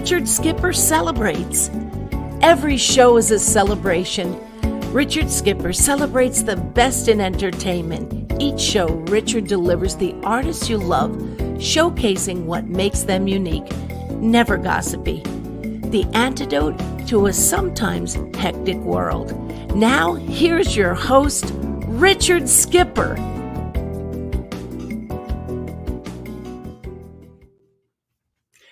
Richard Skipper celebrates. Every show is a celebration. Richard Skipper celebrates the best in entertainment. Each show, Richard delivers the artists you love, showcasing what makes them unique. Never gossipy. The antidote to a sometimes hectic world. Now, here's your host, Richard Skipper.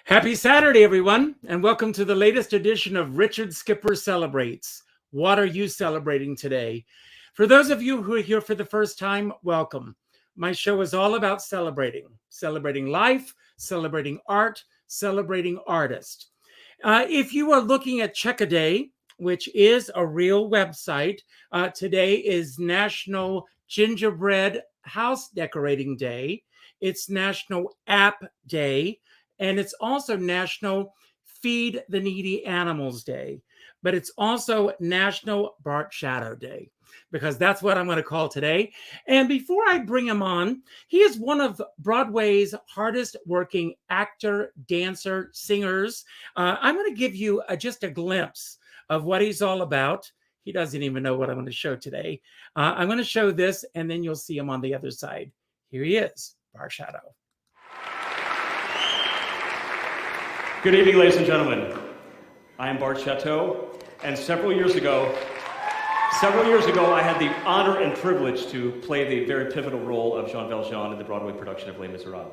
Happy Saturday, everyone, and welcome to the latest edition of Richard Skipper Celebrates. What are you celebrating today? For those of you who are here for the first time, welcome. My show is all about celebrating life, celebrating art, celebrating artists. If you are looking at Check-A-Day, which is a real website, today is National Gingerbread House Decorating Day. It's National App Day. And it's also National Feed the Needy Animals Day. But it's also National Bart Shatto Day, because that's what I'm going to call today. And before I bring him on, he is one of Broadway's hardest working actor, dancer, singers. I'm going to give you just a glimpse of what he's all about. He doesn't even know what I'm going to show today. I'm going to show this, and then you'll see him on the other side. Here he is, Bart Shatto. Good evening, ladies and gentlemen. I am Bart Shatto, and several years ago, I had the honor and privilege to play the very pivotal role of Jean Valjean in the Broadway production of Les Miserables.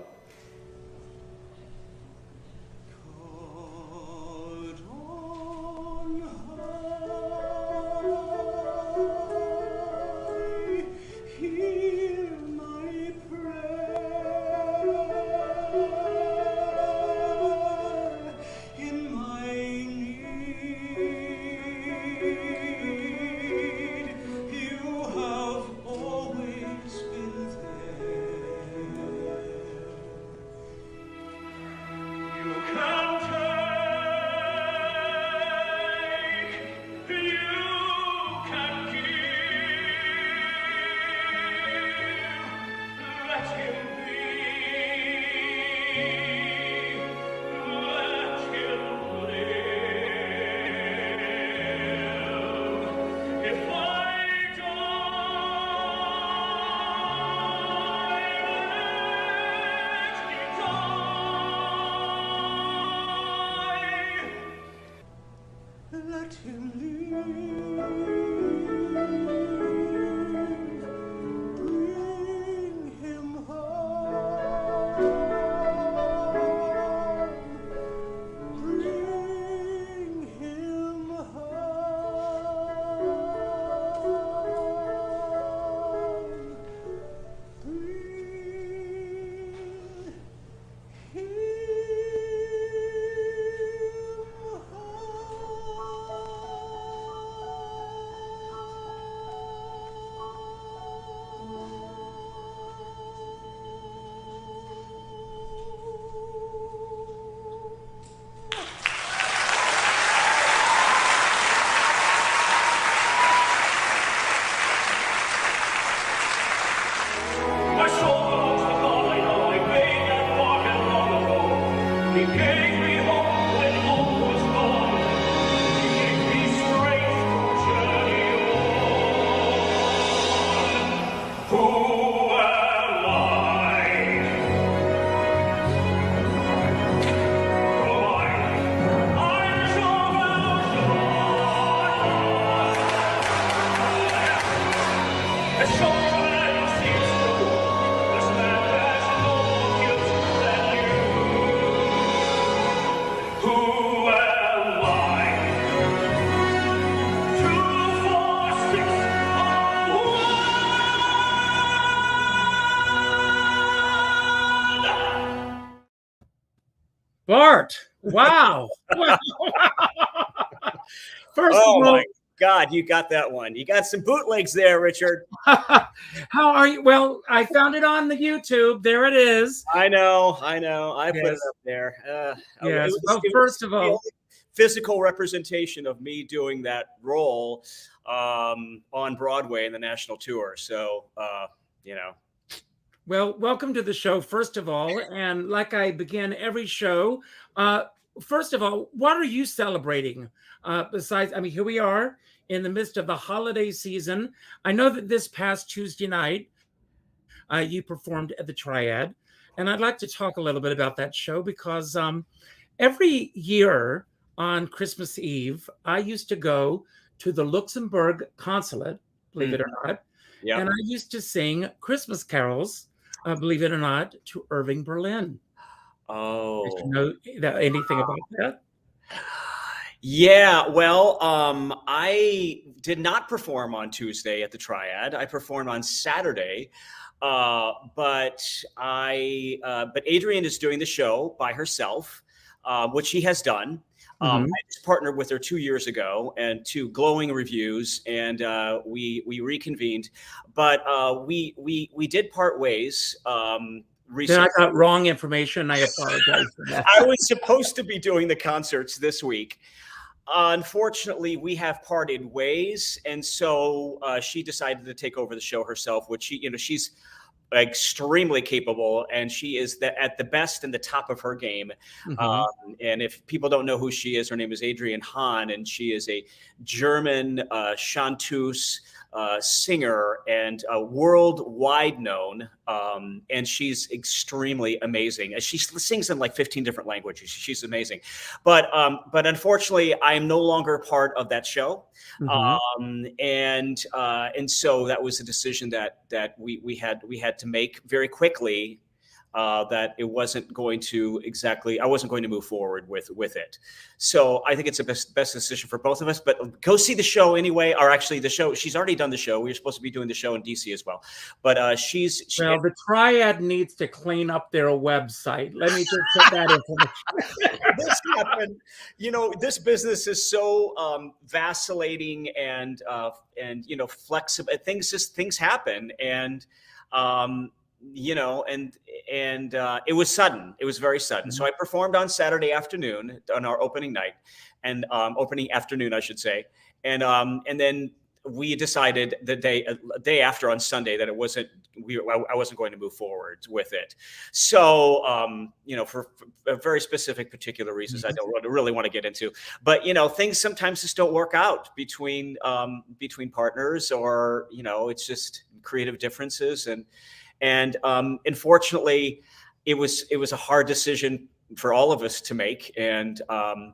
Bart, Wow. Wow. First Oh of all, my God, you got that one. You got some bootlegs there, Richard. how are you? Well, I found it on the YouTube. There it is. I know. I put it Yes. up there. Yes. It Well, was first of the all, only physical representation of me doing that role on Broadway in the national tour. So, well, welcome to the show, first of all. And like I begin every show, first of all, what are you celebrating? Besides, I mean, here we are in the midst of the holiday season. I know that this past Tuesday night, you performed at the Triad. And I'd like to talk a little bit about that show because every year on Christmas Eve, I used to go to the Luxembourg consulate, believe it or not. yeah. And I used to sing Christmas carols, believe it or not, to Irving Berlin. Oh. Did you know anything about that? Yeah, well, I did not perform on Tuesday at the Triad. I performed on Saturday, but Adrienne is doing the show by herself, which she has done. I just partnered with her 2 years ago, and 2 glowing reviews, and we reconvened. But we did part ways. Then I got wrong information. I apologize for that. I was supposed to be doing the concerts this week. Unfortunately, we have parted ways, and so she decided to take over the show herself, which she's extremely capable, and she is at the best and the top of her game. And if people don't know who she is, her name is Adrienne Hahn, and she is a German chanteuse, singer, and worldwide known. And she's extremely amazing. She sings in like 15 different languages. She's amazing. But unfortunately, I am no longer part of that show. And so that was a decision that we had to make very quickly. That it wasn't going to I wasn't going to move forward with it. So I think it's a best decision for both of us, but go see the show anyway, or actually the show, she's already done the show. We were supposed to be doing the show in DC as well, but the Triad needs to clean up their website. Let me just put that information. This happened, this business is so vacillating and flexible. Things happen. And, it was sudden. It was very sudden. So I performed on Saturday afternoon on our opening night, and opening afternoon, I should say. And then we decided the day after on Sunday that I wasn't going to move forward with it. So, for very specific, particular reasons I don't really want to get into. But things sometimes just don't work out between partners, or it's just creative differences. And unfortunately, it was a hard decision for all of us to make. And I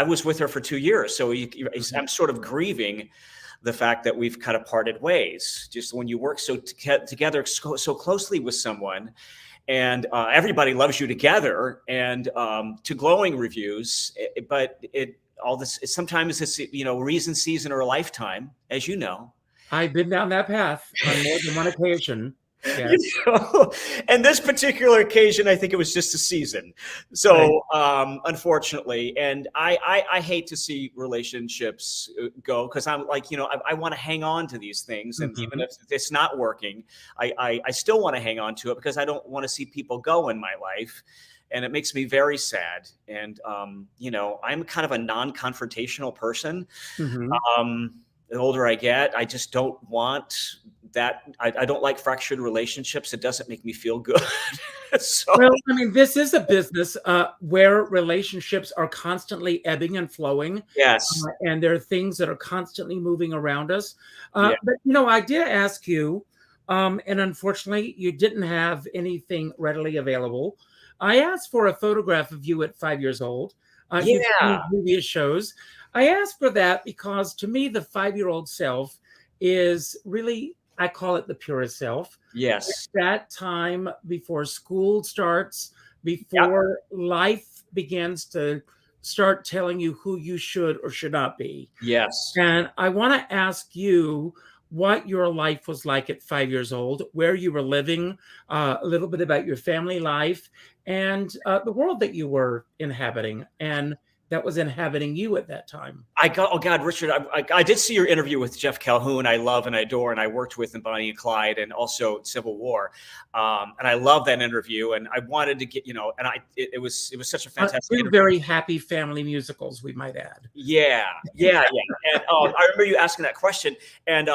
was with her for 2 years, so I'm sort of grieving the fact that we've kind of parted ways. Just when you work together so closely with someone, and everybody loves you together, and to glowing reviews, but sometimes it's reason, season, or a lifetime, as you know. I've been down that path on more than one occasion. Yes. And this particular occasion, I think it was just a season. So, unfortunately, and I hate to see relationships go, because I'm like, I want to hang on to these things, and even if it's not working, I still want to hang on to it, because I don't want to see people go in my life. And it makes me very sad. And, I'm kind of a non-confrontational person. The older I get, I just don't want that. I don't like fractured relationships. It doesn't make me feel good. Well, I mean, this is a business where relationships are constantly ebbing and flowing. Yes. And there are things that are constantly moving around us. But, I did ask you, and unfortunately, you didn't have anything readily available. I asked for a photograph of you at 5 years old. You've seen previous shows. I asked for that because, to me, the 5-year-old self is really, I call it the purest self. Yes. It's that time before school starts, before life begins to start telling you who you should or should not be. Yes. And I want to ask you, what your life was like at 5 years old, where you were living, a little bit about your family life, and the world that you were inhabiting and that was inhabiting you at that time. Oh God, Richard, I did see your interview with Jeff Calhoun. I love and I adore, and I worked with in Bonnie and Clyde and also Civil War. And I love that interview. And I wanted to get, and it was such a fantastic Two very happy family musicals, we might add. Yeah. And I remember you asking that question. And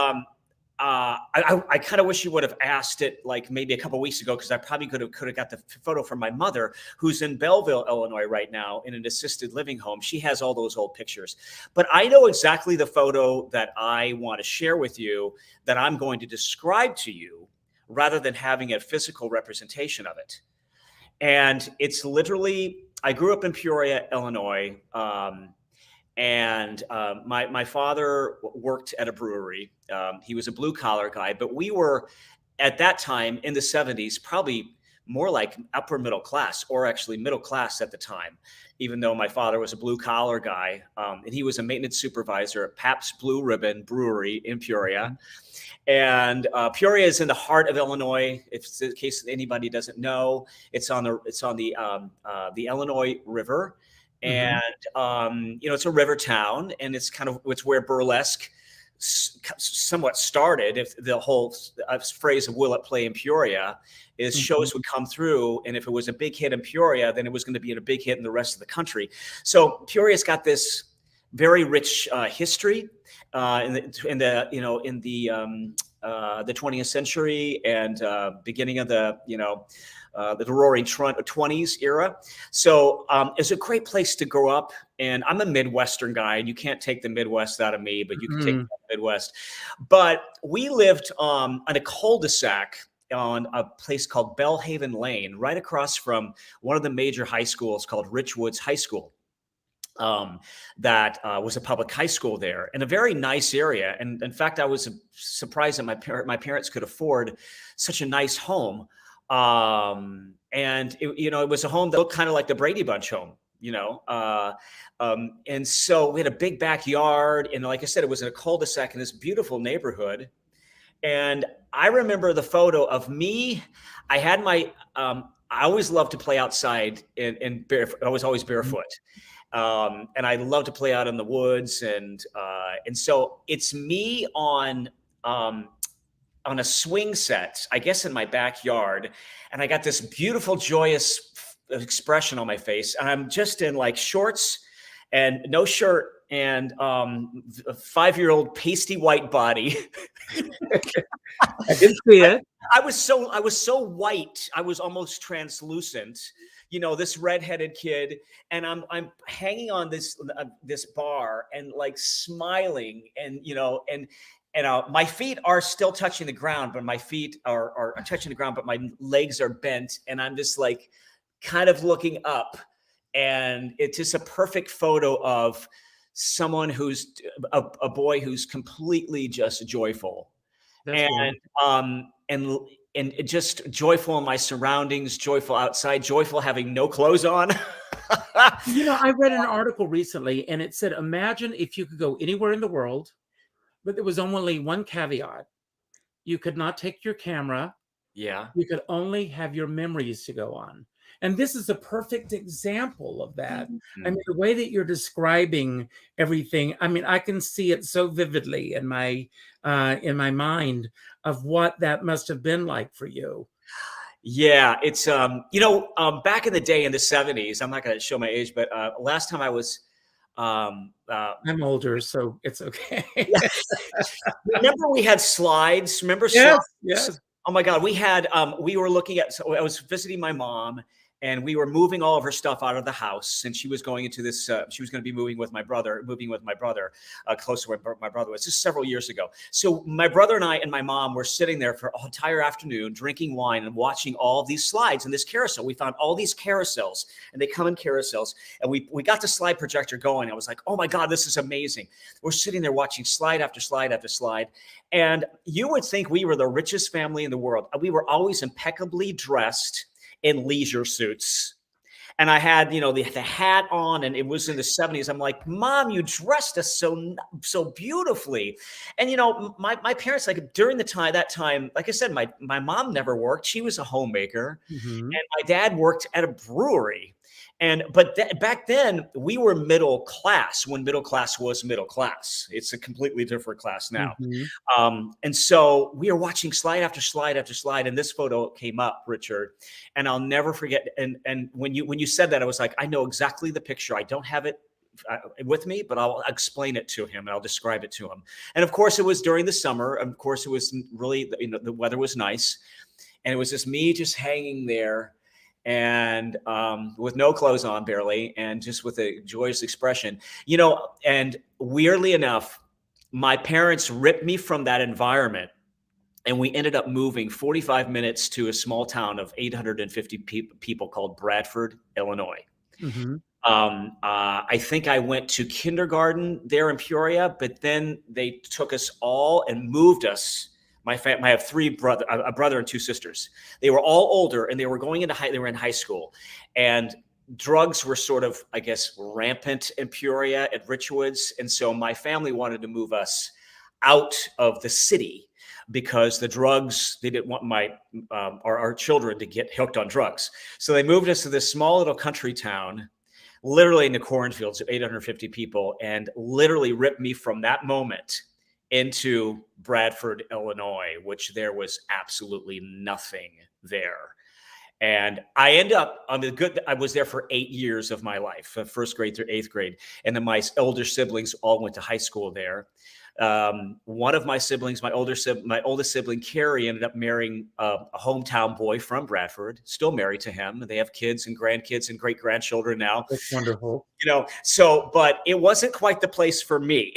I kind of wish you would have asked it like maybe a couple of weeks ago, because I probably could have got the photo from my mother, who's in Belleville, Illinois right now in an assisted living home. She has all those old pictures. But I know exactly the photo that I want to share with you, that I'm going to describe to you, rather than having a physical representation of it. And it's literally, I grew up in Peoria, Illinois. And my father worked at a brewery. He was a blue collar guy, but we were at that time in the 70s, probably more like upper middle class, or actually middle class at the time, even though my father was a blue collar guy. And he was a maintenance supervisor at Pabst Blue Ribbon Brewery in Peoria. And Peoria is in the heart of Illinois. If in case anybody doesn't know, it's on the Illinois River. And, it's a river town, and it's where burlesque somewhat started. If the whole phrase of "will it play in Peoria" is shows would come through. And if it was a big hit in Peoria, then it was going to be a big hit in the rest of the country. So Peoria's got this very rich history in the 20th century and beginning of the Roaring 20s era. So it's a great place to grow up. And I'm a Midwestern guy, and you can't take the Midwest out of me, but you can take the Midwest. But we lived on a cul-de-sac on a place called Bellhaven Lane, right across from one of the major high schools called Richwoods High School. That was a public high school there, in a very nice area. And in fact, I was surprised that my parents could afford such a nice home. And it was a home that looked kind of like the Brady Bunch home, and so we had a big backyard, and like I said, it was in a cul-de-sac in this beautiful neighborhood. And I remember the photo of me. I had I always loved to play outside and barefoot. I was always barefoot. And I love to play out in the woods. And so it's me on a swing set, I guess in my backyard. And I got this beautiful, joyous expression on my face. And I'm just in like shorts and no shirt and a 5-year-old pasty white body. I didn't see it. I was so white. I was almost translucent, this redheaded kid. And I'm hanging on this bar and like smiling and my feet are still touching the ground, but my feet are touching the ground, but my legs are bent. And I'm just like kind of looking up, and it's just a perfect photo of someone who's a boy who's completely just joyful. That's and just joyful in my surroundings, joyful outside, joyful having no clothes on. I read an article recently, and it said, imagine if you could go anywhere in the world, but there was only one caveat. You could not take your camera. Yeah. You could only have your memories to go on. And this is a perfect example of that. I mean, the way that you're describing everything, I mean, I can see it so vividly in my mind of what that must have been like for you. Yeah, it's, back in the day in the 70s, I'm not going to show my age, but last time I was, I'm older, so it's okay. Remember we had slides? Remember slides? Yes. Oh my God, we were looking at, so I was visiting my mom, and we were moving all of her stuff out of the house, and she was going into this, she was going to be moving with my brother, close to where my brother was, just several years ago. So my brother and I and my mom were sitting there for an entire afternoon, drinking wine and watching all of these slides in this carousel. We found all these carousels, and they come in carousels, and we got the slide projector going. I was like, oh my God, this is amazing. We're sitting there watching slide after slide after slide. And you would think we were the richest family in the world. We were always impeccably dressed in leisure suits. And I had, the hat on, and it was in the 70s. I'm like, Mom, you dressed us so beautifully. And, my parents, like during that time, like I said, my mom never worked. She was a homemaker, and my dad worked at a brewery. But back then we were middle class when middle class was middle class. It's a completely different class now. And so we are watching slide after slide after slide, and this photo came up, Richard, and I'll never forget. And when you said that, I was like, I know exactly the picture. I don't have it with me, but I'll explain it to him and I'll describe it to him. And of course, it was during the summer. Of course, it was really, the weather was nice, and it was just me just hanging there, and with no clothes on barely, and just with a joyous expression, and weirdly enough, my parents ripped me from that environment, and we ended up moving 45 minutes to a small town of 850 people called Bradford, Illinois. I think I went to kindergarten there in Peoria, but then they took us all and moved us. I have a brother and two sisters. They were all older, and they were going they were in high school, and drugs were sort of, I guess, rampant in Peoria at Richwoods. And so my family wanted to move us out of the city because the drugs, they didn't want our children to get hooked on drugs. So they moved us to this small little country town, literally in the cornfields of 850 people, and literally ripped me from that moment into Bradford, Illinois, which there was absolutely nothing there. And I I was there for 8 years of my life, first grade through 8th grade. And then my older siblings all went to high school there. One of my siblings, my oldest sibling, Carrie, ended up marrying a hometown boy from Bradford, still married to him. They have kids and grandkids and great grandchildren now. That's wonderful. But it wasn't quite the place for me.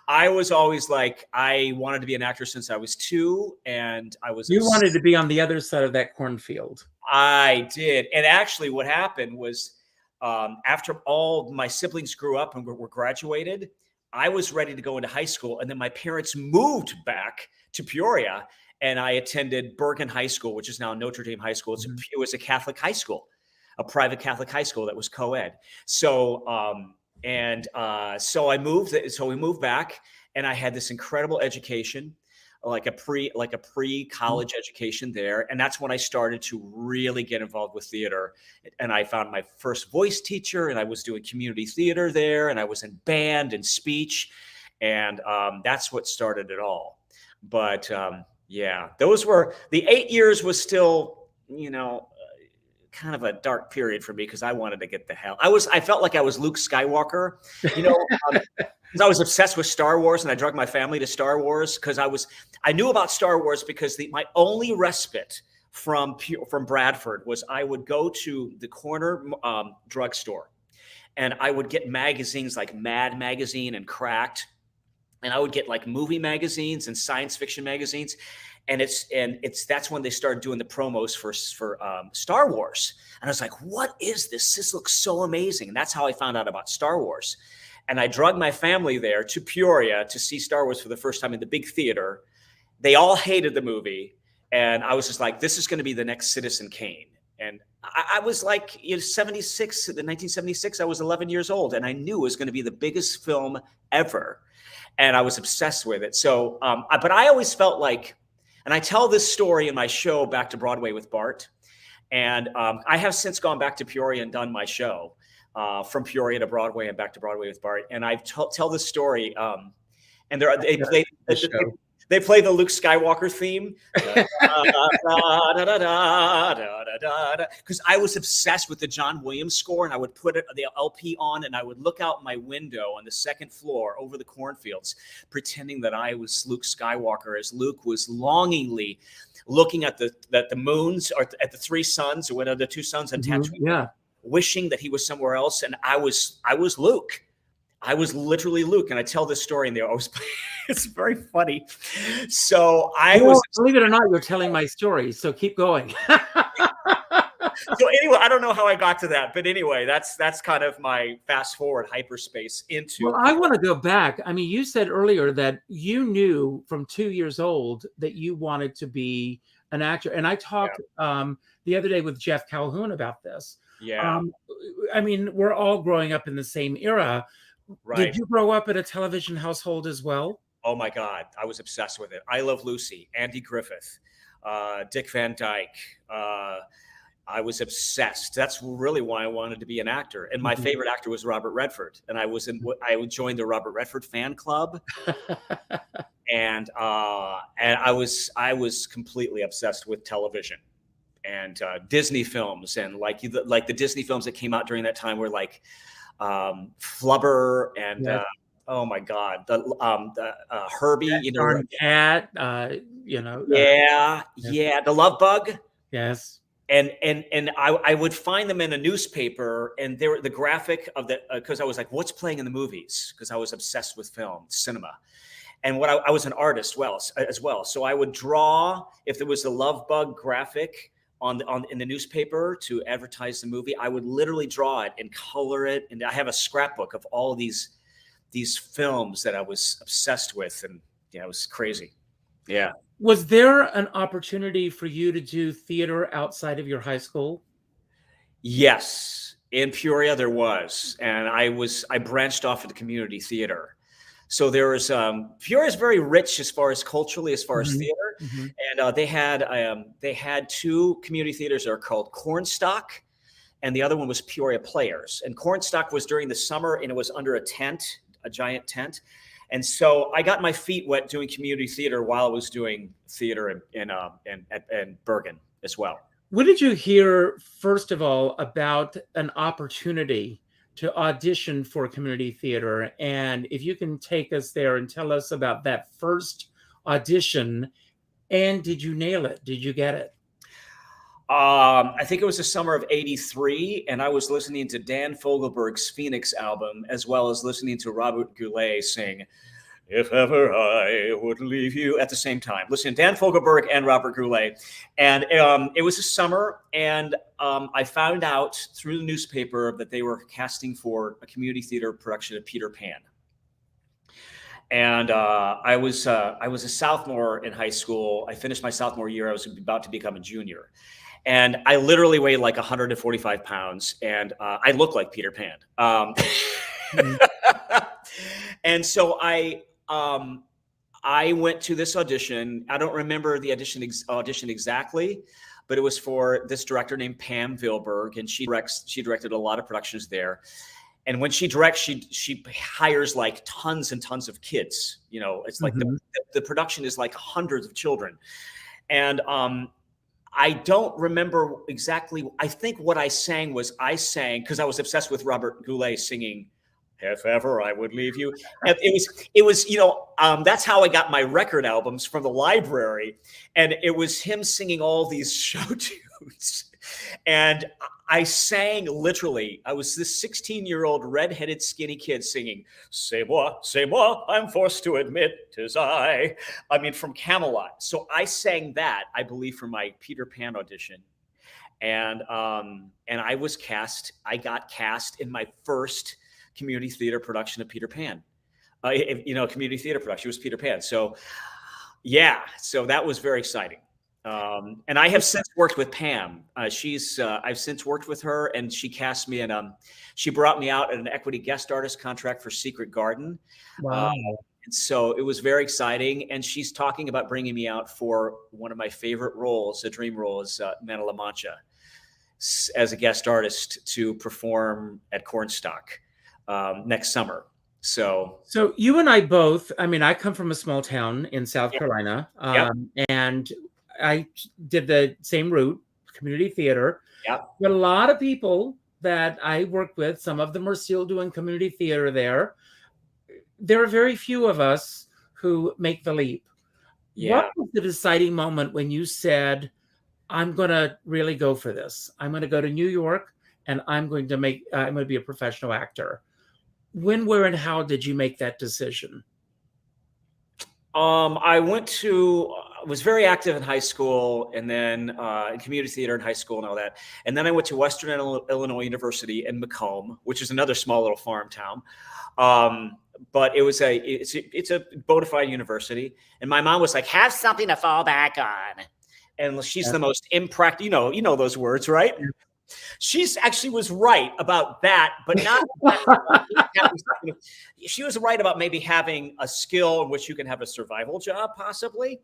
I was always like, I wanted to be an actor since I was 2, and you wanted to be on the other side of that cornfield. I did. And actually what happened was, after all my siblings grew up and were graduated, I was ready to go into high school, and then my parents moved back to Peoria, and I attended Bergen High School, which is now Notre Dame High School. It was a Catholic high school, a private Catholic high school that was co-ed. So we moved back, and I had this incredible education, like a pre-college education there. And that's when I started to really get involved with theater. And I found my first voice teacher, and I was doing community theater there, and I was in band and speech. And that's what started it all. But those were, the 8 years was still, kind of a dark period for me, because I wanted to get the hell. I felt like I was Luke Skywalker, because I was obsessed with Star Wars, and I drug my family to Star Wars because I knew about Star Wars because my only respite from Bradford was I would go to the corner drugstore, and I would get magazines like Mad Magazine and Cracked, and I would get like movie magazines and science fiction magazines. And that's when they started doing the promos for Star Wars. And I was like, what is this? This looks so amazing. And that's how I found out about Star Wars. And I drugged my family there to Peoria to see Star Wars for the first time in the big theater. They all hated the movie. And I was just like, this is going to be the next Citizen Kane. And I was like, 1976, I was 11 years old. And I knew it was going to be the biggest film ever. And I was obsessed with it. So, but I always felt like, and I tell this story in my show, Back to Broadway with Bart. And I have since gone back to Peoria and done my show from Peoria to Broadway and Back to Broadway with Bart. And I tell this story, and they play the Luke Skywalker theme. Because I was obsessed with the John Williams score, and I would put the LP on, and I would look out my window on the second floor over the cornfields, pretending that I was Luke Skywalker, as Luke was longingly looking at the moons, or at the 3 suns, or whatever, the 2 suns on Tatooine, wishing that he was somewhere else. And I was Luke. I was literally Luke, and I tell this story, and it's very funny. So believe it or not, you're telling my story. So keep going. So anyway, I don't know how I got to that, but anyway, that's kind of my fast forward hyperspace into. Well, I want to go back. I mean, you said earlier that you knew from 2 years old that you wanted to be an actor, and I talked the other day with Jeff Calhoun about this. Yeah. I mean, we're all growing up in the same era. Right. Did you grow up in a television household as well? Oh my God, I was obsessed with it. I Love Lucy, Andy Griffith, Dick Van Dyke. I was obsessed. That's really why I wanted to be an actor. And my favorite actor was Robert Redford. And I joined the Robert Redford fan club. and I was completely obsessed with television and Disney films, and like the Disney films that came out during that time were like Flubber and oh my God, the Herbie, Cat, the Love Bug. Yes. And I would find them in a newspaper, and they were the graphic of the because I was like, what's playing in the movies? Because I was obsessed with film, cinema, and I was an artist as well. So I would draw if there was a Love Bug graphic in the newspaper to advertise the movie. I would literally draw it and color it, and I have a scrapbook of all of these films that I was obsessed with, and it was crazy. Yeah. Was there an opportunity for you to do theater outside of your high school? Yes, in Peoria there was, and I branched off into community theater. So there was Peoria is very rich as far as culturally, as far as theater, and they had two community theaters that are called Cornstalk, and the other one was Peoria Players. And Cornstalk was during the summer, and it was under a giant tent. And so I got my feet wet doing community theater while I was doing theater in Bergen as well. When did you hear, first of all, about an opportunity to audition for community theater? And if you can take us there and tell us about that first audition, and did you nail it? Did you get it? I think it was the summer of '83, and I was listening to Dan Fogelberg's Phoenix album, as well as listening to Robert Goulet sing "If Ever I Would Leave You" at the same time. Listening to Dan Fogelberg and Robert Goulet. And it was a summer, and I found out through the newspaper that they were casting for a community theater production of Peter Pan. And I was a sophomore in high school. I finished my sophomore year. I was about to become a junior. And I literally weighed like 145 pounds, and I looked like Peter Pan. And so I went to this audition. I don't remember the audition exactly, but it was for this director named Pam Vilberg, and she directed a lot of productions there. And when she directs, she hires like tons and tons of kids. It's like the production is like hundreds of children, and I don't remember exactly. I think what I sang because I was obsessed with Robert Goulet singing "If Ever I Would Leave You." And it was that's how I got my record albums from the library, and it was him singing all these show tunes. And I sang literally. I was this 16-year-old redheaded skinny kid singing c'est moi, I'm forced to admit 'tis I. I mean, from Camelot. So I sang that, I believe, for my Peter Pan audition. And I was cast. I got cast in my first community theater production of Peter Pan. Community theater production. It was Peter Pan. So yeah, so that was very exciting. And I have since worked with Pam. I've since worked with her, and she cast me, and she brought me out at an equity guest artist contract for Secret Garden. Wow. And so it was very exciting. And she's talking about bringing me out for one of my favorite roles, a dream role, is Man of La Mancha, as a guest artist to perform at Cornstalk next summer. So you and I both, I come from a small town in South Carolina, and I did the same route, community theater. Yeah. But a lot of people that I work with, some of them are still doing community theater there. There are very few of us who make the leap. Yeah. What was the deciding moment when you said, I'm going to really go for this? I'm going to go to New York, and I'm going to be a professional actor. When, where, and how did you make that decision? I was very active in high school, and then in community theater in high school and all that. And then I went to Western Illinois University in Macomb, which is another small little farm town. But it's a bona fide university. And my mom was like, have something to fall back on. And she's the most impractical, you know those words, right? She's actually was right about that, but not. She was right about maybe having a skill in which you can have a survival job, possibly.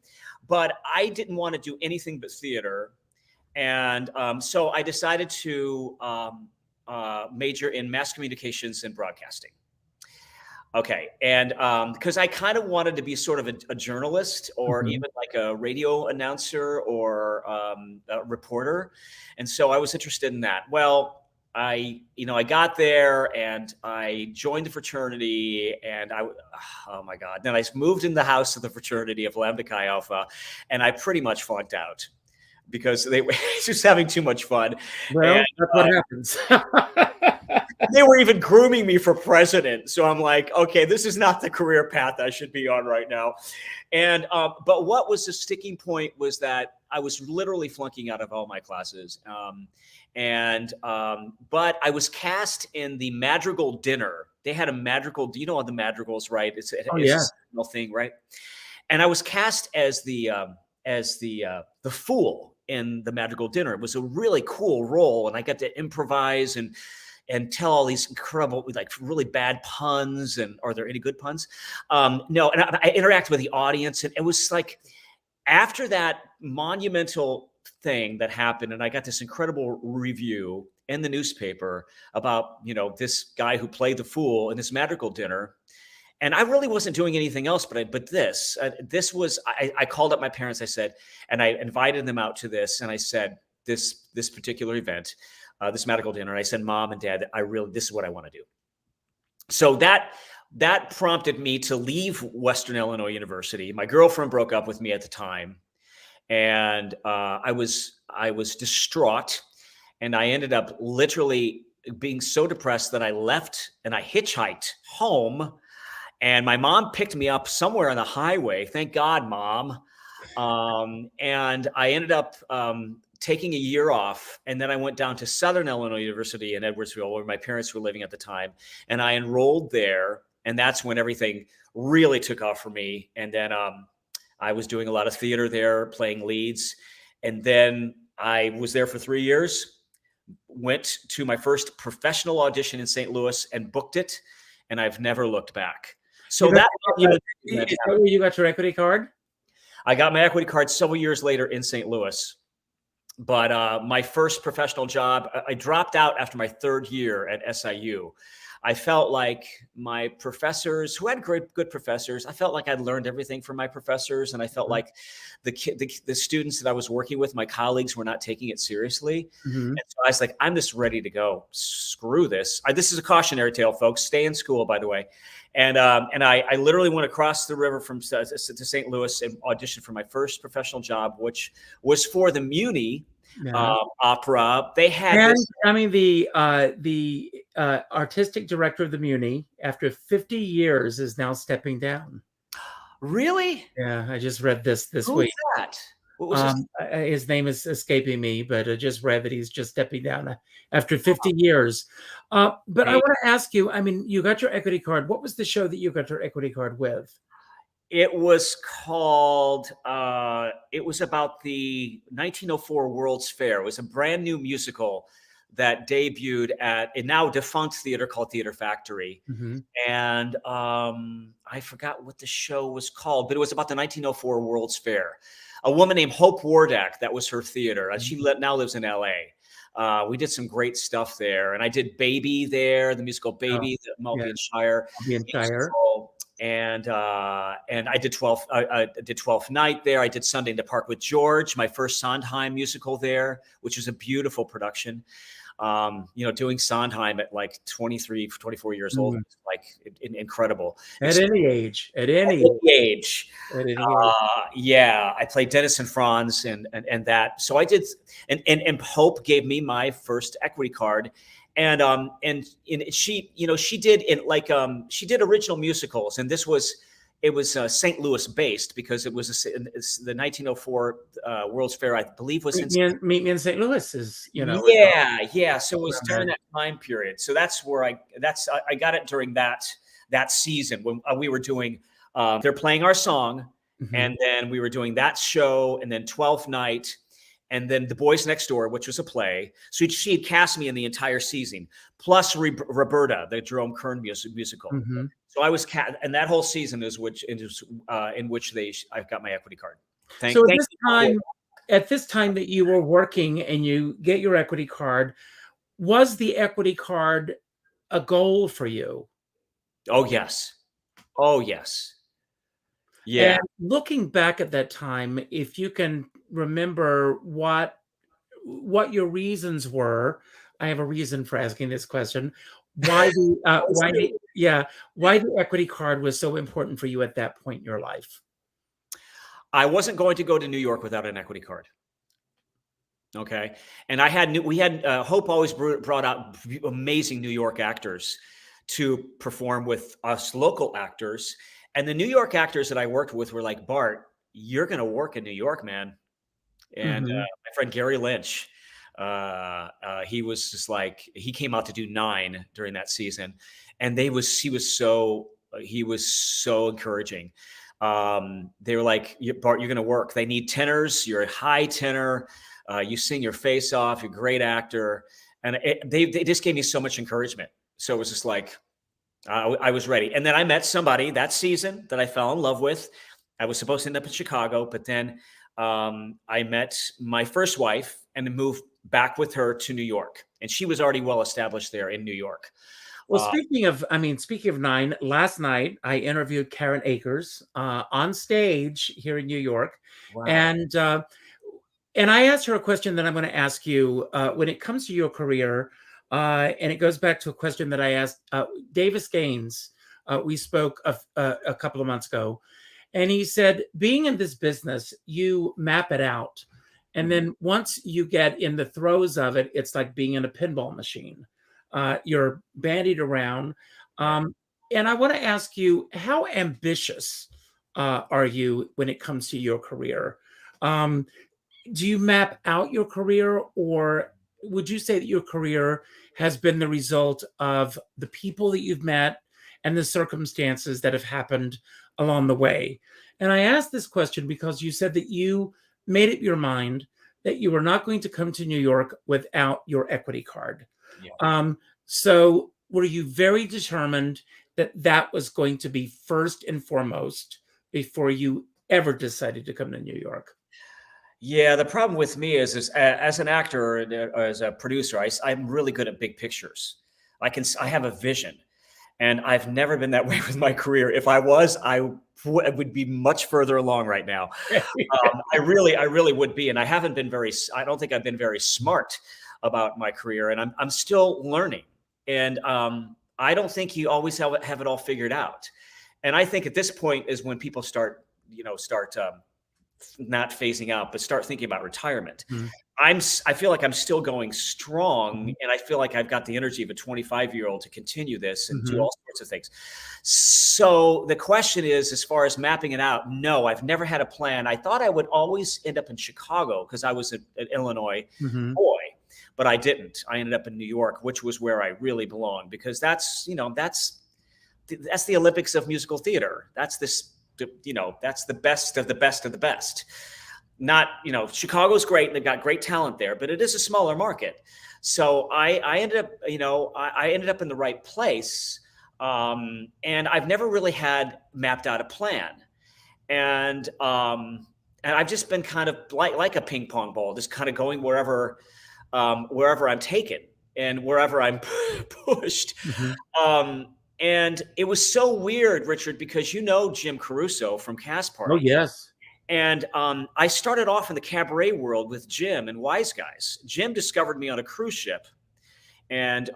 But I didn't want to do anything but theater, and so I decided to major in mass communications and broadcasting. Okay, and because I kind of wanted to be sort of a journalist, or even like a radio announcer or a reporter, and so I was interested in that. Well, I got there and I joined the fraternity, and oh my God, then I moved in the house of the fraternity of Lambda Chi Alpha, and I pretty much flunked out because they were just having too much fun. Well, and, that's what happens. They were even grooming me for president. So I'm like, okay, this is not the career path I should be on right now. And, but what was the sticking point was that I was literally flunking out of all my classes. But I was cast in the Madrigal dinner. They had a Madrigal, do you know the Madrigals, right? It's a thing, right? And I was cast as the fool in the Madrigal dinner. It was a really cool role. And I got to improvise and tell all these incredible, like really bad puns. And are there any good puns? No, and I interacted with the audience, and it was like after that monumental thing that happened, and I got this incredible review in the newspaper about this guy who played the fool in this Madrigal dinner, and I really wasn't doing anything else. But this was I called up my parents. I said, and I invited them out to this, and I said this particular event. This Madrigal dinner. And I said, Mom and Dad, this is what I want to do. So that prompted me to leave Western Illinois University. My girlfriend broke up with me at the time, and I was distraught, and I ended up literally being so depressed that I left and I hitchhiked home, and my mom picked me up somewhere on the highway. Thank God, Mom. And I ended up taking a year off, and then I went down to Southern Illinois University in Edwardsville, where my parents were living at the time, and I enrolled there, and that's when everything really took off for me. And then I was doing a lot of theater there, playing leads, and then I was there for 3 years, went to my first professional audition in St. Louis and booked it, and I've never looked back. So is that where you got your equity card? I got my equity card several years later in St. Louis. But my first professional job, I dropped out after my third year at SIU. I felt like my professors, who had good professors, I felt like I'd learned everything from my professors, and I felt like the students that I was working with, my colleagues, were not taking it seriously. And so I was like, I'm just ready to go. Screw this. This is a cautionary tale, folks. Stay in school, by the way. And I literally went across the river to St. Louis and auditioned for my first professional job, which was for the Muni opera. They had the artistic director of the Muni, after 50 years, is now stepping down. Really? Yeah, I just read this week. Who's that? What was his name is escaping me, but I just read that he's just stepping down after 50 years. But I want to ask you, you got your equity card. What was the show that you got your equity card with? It was called, it was about the 1904 World's Fair. It was a brand new musical that debuted at a now defunct theater called Theater Factory. And I forgot what the show was called, but it was about the 1904 World's Fair. A woman named Hope Wardak, that was her theater. She now lives in LA. We did some great stuff there. And I did Baby there, the musical Baby, the Maltby Shire. And I did 12th Night there. I did Sunday in the Park with George, my first Sondheim musical there, which was a beautiful production. Doing Sondheim at like 23, 24 years old, like incredible. At any age. Yeah, I played Dennis and Franz and that. So I did, and Hope gave me my first equity card. And she, she did original musicals, and it was St. Louis based, because it was the 1904 World's Fair, I believe, was Meet Me in St. Louis is, Yeah. So it was during that time period. So that's where I got it during that season when we were doing, they're playing our song, and then we were doing that show, and then 12th Night. and then The Boys Next Door, which was a play. So she had cast me in the entire season, plus Roberta, the Jerome Kern musical. Mm-hmm. So I was and that whole season is in which I got my equity card. At this time that you were working and you get your equity card, was the equity card a goal for you? Oh, yes. Oh, yes. Yeah. And looking back at that time, if you can remember what your reasons were, I have a reason for asking this question. Why the equity card was so important for you at that point in your life? I wasn't going to go to New York without an equity card. Okay. And Hope always brought out amazing New York actors to perform with us local actors. And the New York actors that I worked with were like, Bart, you're going to work in New York, man. And my friend Gary Lynch, he was just like, he came out to do 9 during that season. And he was so encouraging. They were like, Bart, you're going to work. They need tenors. You're a high tenor. You sing your face off. You're a great actor. And they just gave me so much encouragement. So it was just like, I was ready. And then I met somebody that season that I fell in love with. I was supposed to end up in Chicago, but then I met my first wife and moved back with her to New York. And she was already well established there in New York. Well, speaking of 9, last night I interviewed Karen Akers on stage here in New York. Wow. And I asked her a question that I'm going to ask you when it comes to your career. And it goes back to a question that I asked Davis Gaines. We spoke a couple of months ago. And he said, being in this business, you map it out. And then once you get in the throes of it, it's like being in a pinball machine. You're bandied around. And I want to ask you, how ambitious are you when it comes to your career? Do you map out your career, or would you say that your career has been the result of the people that you've met and the circumstances that have happened along the way? And I asked this question because you said that you made up your mind that you were not going to come to New York without your equity card. Yeah. So were you very determined that that was going to be first and foremost before you ever decided to come to New York? Yeah, the problem with me is as an actor or as a producer, I'm really good at big pictures. I have a vision, and I've never been that way with my career. If I was, I would be much further along right now. I really would be, and I don't think I've been very smart about my career, and I'm still learning. And I don't think you always have it all figured out. And I think at this point is when people start not phasing out, but start thinking about retirement. Mm-hmm. I feel like I'm still going strong, and I feel like I've got the energy of a 25-year-old to continue this and do all sorts of things. So the question is, as far as mapping it out, no, I've never had a plan. I thought I would always end up in Chicago because I was an Illinois boy, but I didn't. I ended up in New York, which was where I really belong, because that's the Olympics of musical theater. That's the best of the best of the best. Not, Chicago's great and they've got great talent there, but it is a smaller market. So I ended up in the right place. And I've never really had mapped out a plan. And I've just been kind of like a ping pong ball, just kind of going wherever I'm taken and wherever I'm pushed. And it was so weird, Richard, because Jim Caruso from Cast Party. Oh, yes. And I started off in the cabaret world with Jim and Wise Guys. Jim discovered me on a cruise ship. And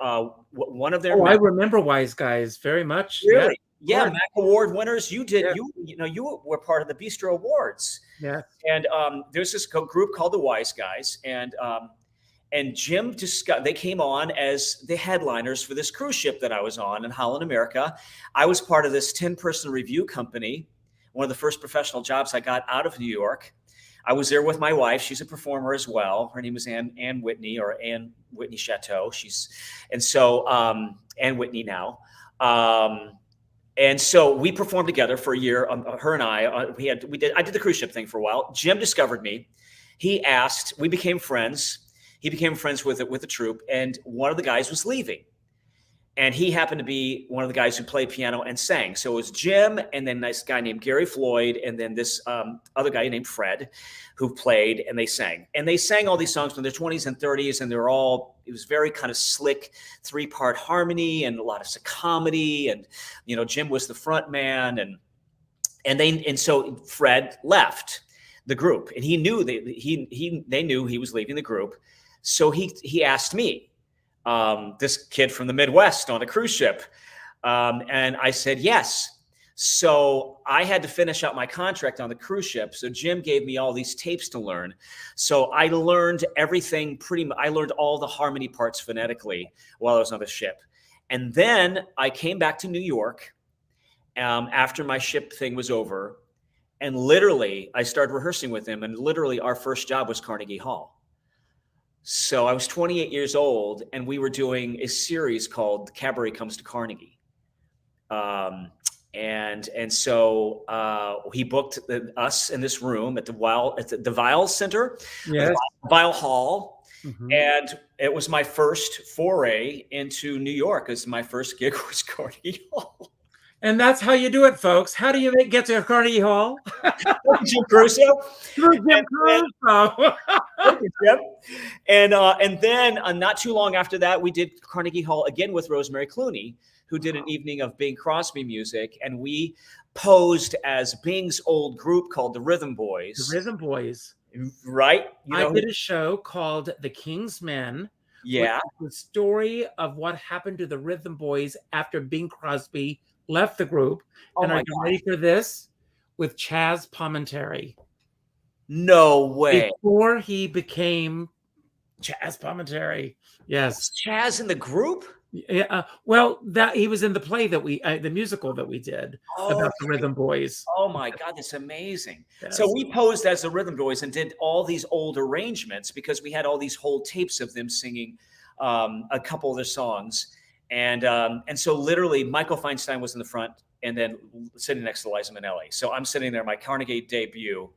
one of their... I remember Wise Guys very much. Really? Yeah, Mac Award winners. You did. Yeah. You were part of the Bistro Awards. Yeah. And there's this group called the Wise Guys. And Jim, they came on as the headliners for this cruise ship that I was on in Holland, America. I was part of this 10-person review company, one of the first professional jobs I got out of New York. I was there with my wife. She's a performer as well. Her name is Ann Whitney, or Ann Whitney Shatto. Ann Whitney now. And so we performed together for a year. Her and I did the cruise ship thing for a while. Jim discovered me. we became friends. He became friends with the troupe, and one of the guys was leaving. And he happened to be one of the guys who played piano and sang. So it was Jim, and then this guy named Gary Floyd, and then this other guy named Fred, who played, and they sang. And they sang all these songs from their 20s and 30s, and it was very kind of slick 3-part harmony and a lot of comedy. And, Jim was the front man, and so Fred left the group, and he knew they knew he was leaving the group. So he asked me, this kid from the Midwest on a cruise ship. And I said, yes. So I had to finish out my contract on the cruise ship. So Jim gave me all these tapes to learn. So I learned everything I learned all the harmony parts phonetically while I was on the ship. And then I came back to New York after my ship thing was over. And literally I started rehearsing with him. And literally our first job was Carnegie Hall. So I was 28 years old, and we were doing a series called Cabaret Comes to Carnegie. And so he booked us in this room at the Weill Center, yes. Weill Hall. Mm-hmm. And it was my first foray into New York. It was my first gig was Carnegie Hall. And that's how you do it, folks. How do you get to Carnegie Hall? Jim Crusoe. Jim Crusoe. And then not too long after that, we did Carnegie Hall again with Rosemary Clooney, who did an evening of Bing Crosby music. And we posed as Bing's old group called the Rhythm Boys. The Rhythm Boys. Right? I did a show called The King's Men. Yeah. The story of what happened to the Rhythm Boys after Bing Crosby left the group. And are you ready for this? With Chaz Palminteri. No way. Before he became Chaz Palminteri. Yes. Chaz in the group? Yeah. Well, that he was in the play that the musical that we did about the Rhythm Boys. Oh my God, that's amazing. Yes. So we posed as the Rhythm Boys and did all these old arrangements because we had all these whole tapes of them singing a couple of their songs. And so literally Michael Feinstein was in the front and then sitting next to Liza Minnelli. So I'm sitting there, my Carnegie debut.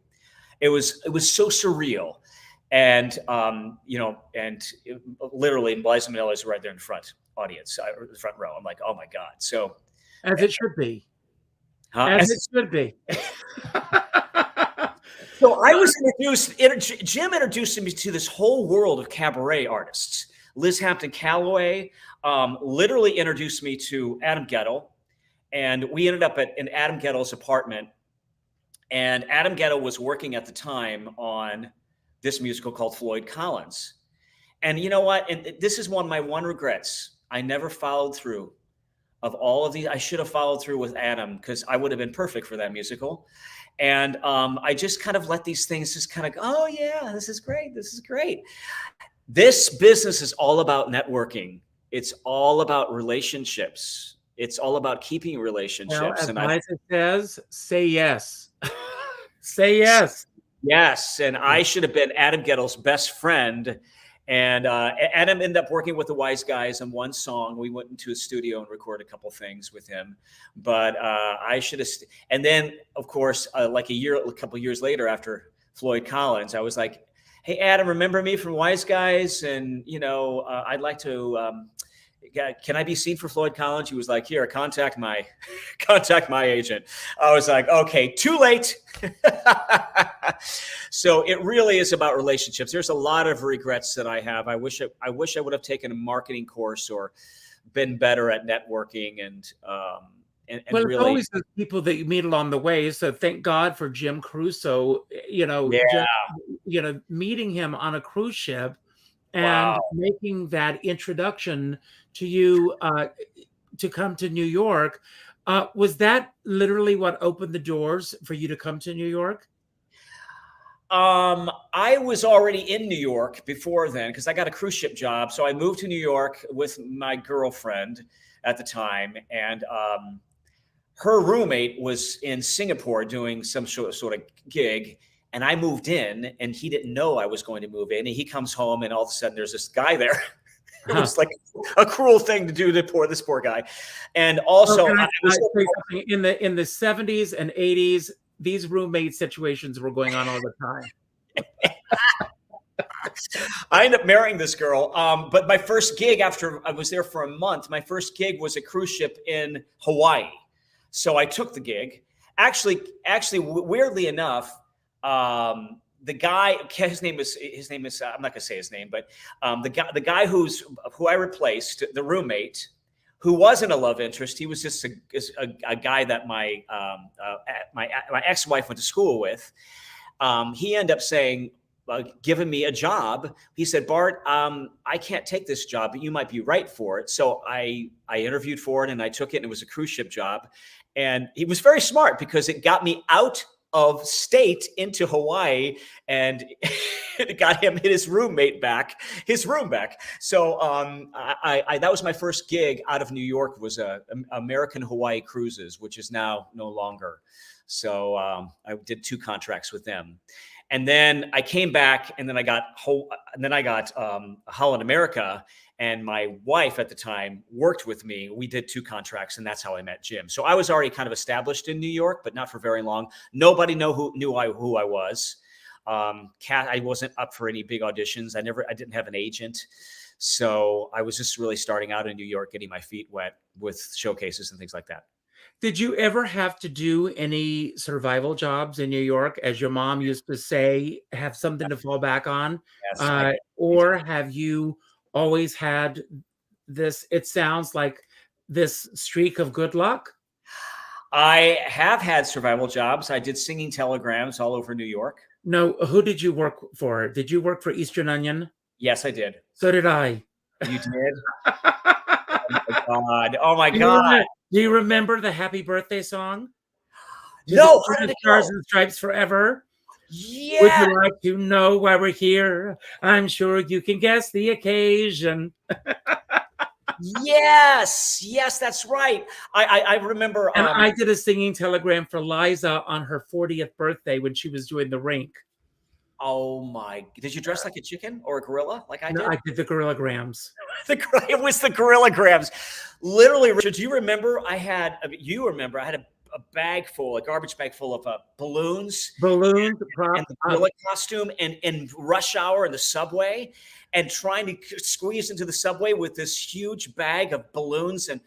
It was so surreal. And, literally Liza Minnelli's right there in the front audience, the front row. I'm like, oh my God. So. As it should be. As it should be. So I was introduced, Jim introduced me to this whole world of cabaret artists. Liz Hampton Calloway literally introduced me to Adam Gettle, and we ended up in Adam Gettle's apartment. And Adam Gettle was working at the time on this musical called Floyd Collins. And you know what? And this is my one regrets. I never followed through of all of these. I should have followed through with Adam because I would have been perfect for that musical. And I just kind of let these things just kind of go, oh yeah, this is great. This is great. This business is all about networking. It's all about relationships. It's all about keeping relationships. Well, as Liza says, say yes. Say yes. Yes. And I should have been Adam Gettle's best friend. And Adam ended up working with the Wise Guys on one song. We went into a studio and recorded a couple things with him. But I should have. And then, of course, a couple years later after Floyd Collins, I was like, hey, Adam, remember me from Wise Guys? And, I'd like to, can I be seen for Floyd Collins? He was like, here, contact my agent. I was like, okay, too late. So it really is about relationships. There's a lot of regrets that I have. I wish I would have taken a marketing course or been better at networking and well, really, it's always the people that you meet along the way. So thank God for Jim Crusoe, meeting him on a cruise ship and making that introduction to you to come to New York. Was that literally what opened the doors for you to come to New York? I was already in New York before then because I got a cruise ship job. So I moved to New York with my girlfriend at the time. And her roommate was in Singapore doing some sort of gig. And I moved in and he didn't know I was going to move in. And he comes home and all of a sudden there's this guy there. It was like a cruel thing to do to this poor guy. And also in the 70s and 80s, these roommate situations were going on all the time. I ended up marrying this girl. But my first gig after I was there for a month, my first gig was a cruise ship in Hawaii. So I took the gig. Actually, weirdly enough, the guy, his name is I'm not gonna say his name, but the guy who I replaced, the roommate, who wasn't a love interest. He was just a guy that my ex-wife went to school with. He ended up saying, giving me a job. He said, Bart, I can't take this job, but you might be right for it. So I interviewed for it and I took it, and it was a cruise ship job. And he was very smart because it got me out of state into Hawaii, and it got him his room back. So that was my first gig out of New York, was American Hawaii Cruises, which is now no longer. So I did 2 contracts with them. And then I came back, and then I got Holland America, and my wife at the time worked with me. We did 2 contracts, and that's how I met Jim. So I was already kind of established in New York, but not for very long. Nobody knew who I was. I wasn't up for any big auditions. I didn't have an agent. So I was just really starting out in New York, getting my feet wet with showcases and things like that. Did you ever have to do any survival jobs in New York, as your mom used to say, have something to fall back on? Yes, or have you always had this, it sounds like, this streak of good luck? I have had survival jobs. I did singing telegrams all over New York. No, who did you work for? Did you work for Eastern Onion? Yes, I did. So did I. You did? Oh my God. Do you remember the Happy Birthday song? No. Stars and Stripes Forever. Yeah. Would you like to know why we're here? I'm sure you can guess the occasion. Yes, that's right. I remember. And I did a singing telegram for Liza on her 40th birthday when she was doing the rink. Oh my! Did you dress like a chicken or a gorilla like I did? No, I did the gorilla-grams. It was the gorilla-grams. Literally, Richard, do you remember I had a garbage bag full of balloons, and the gorilla costume, and rush hour in the subway, and trying to squeeze into the subway with this huge bag of balloons. And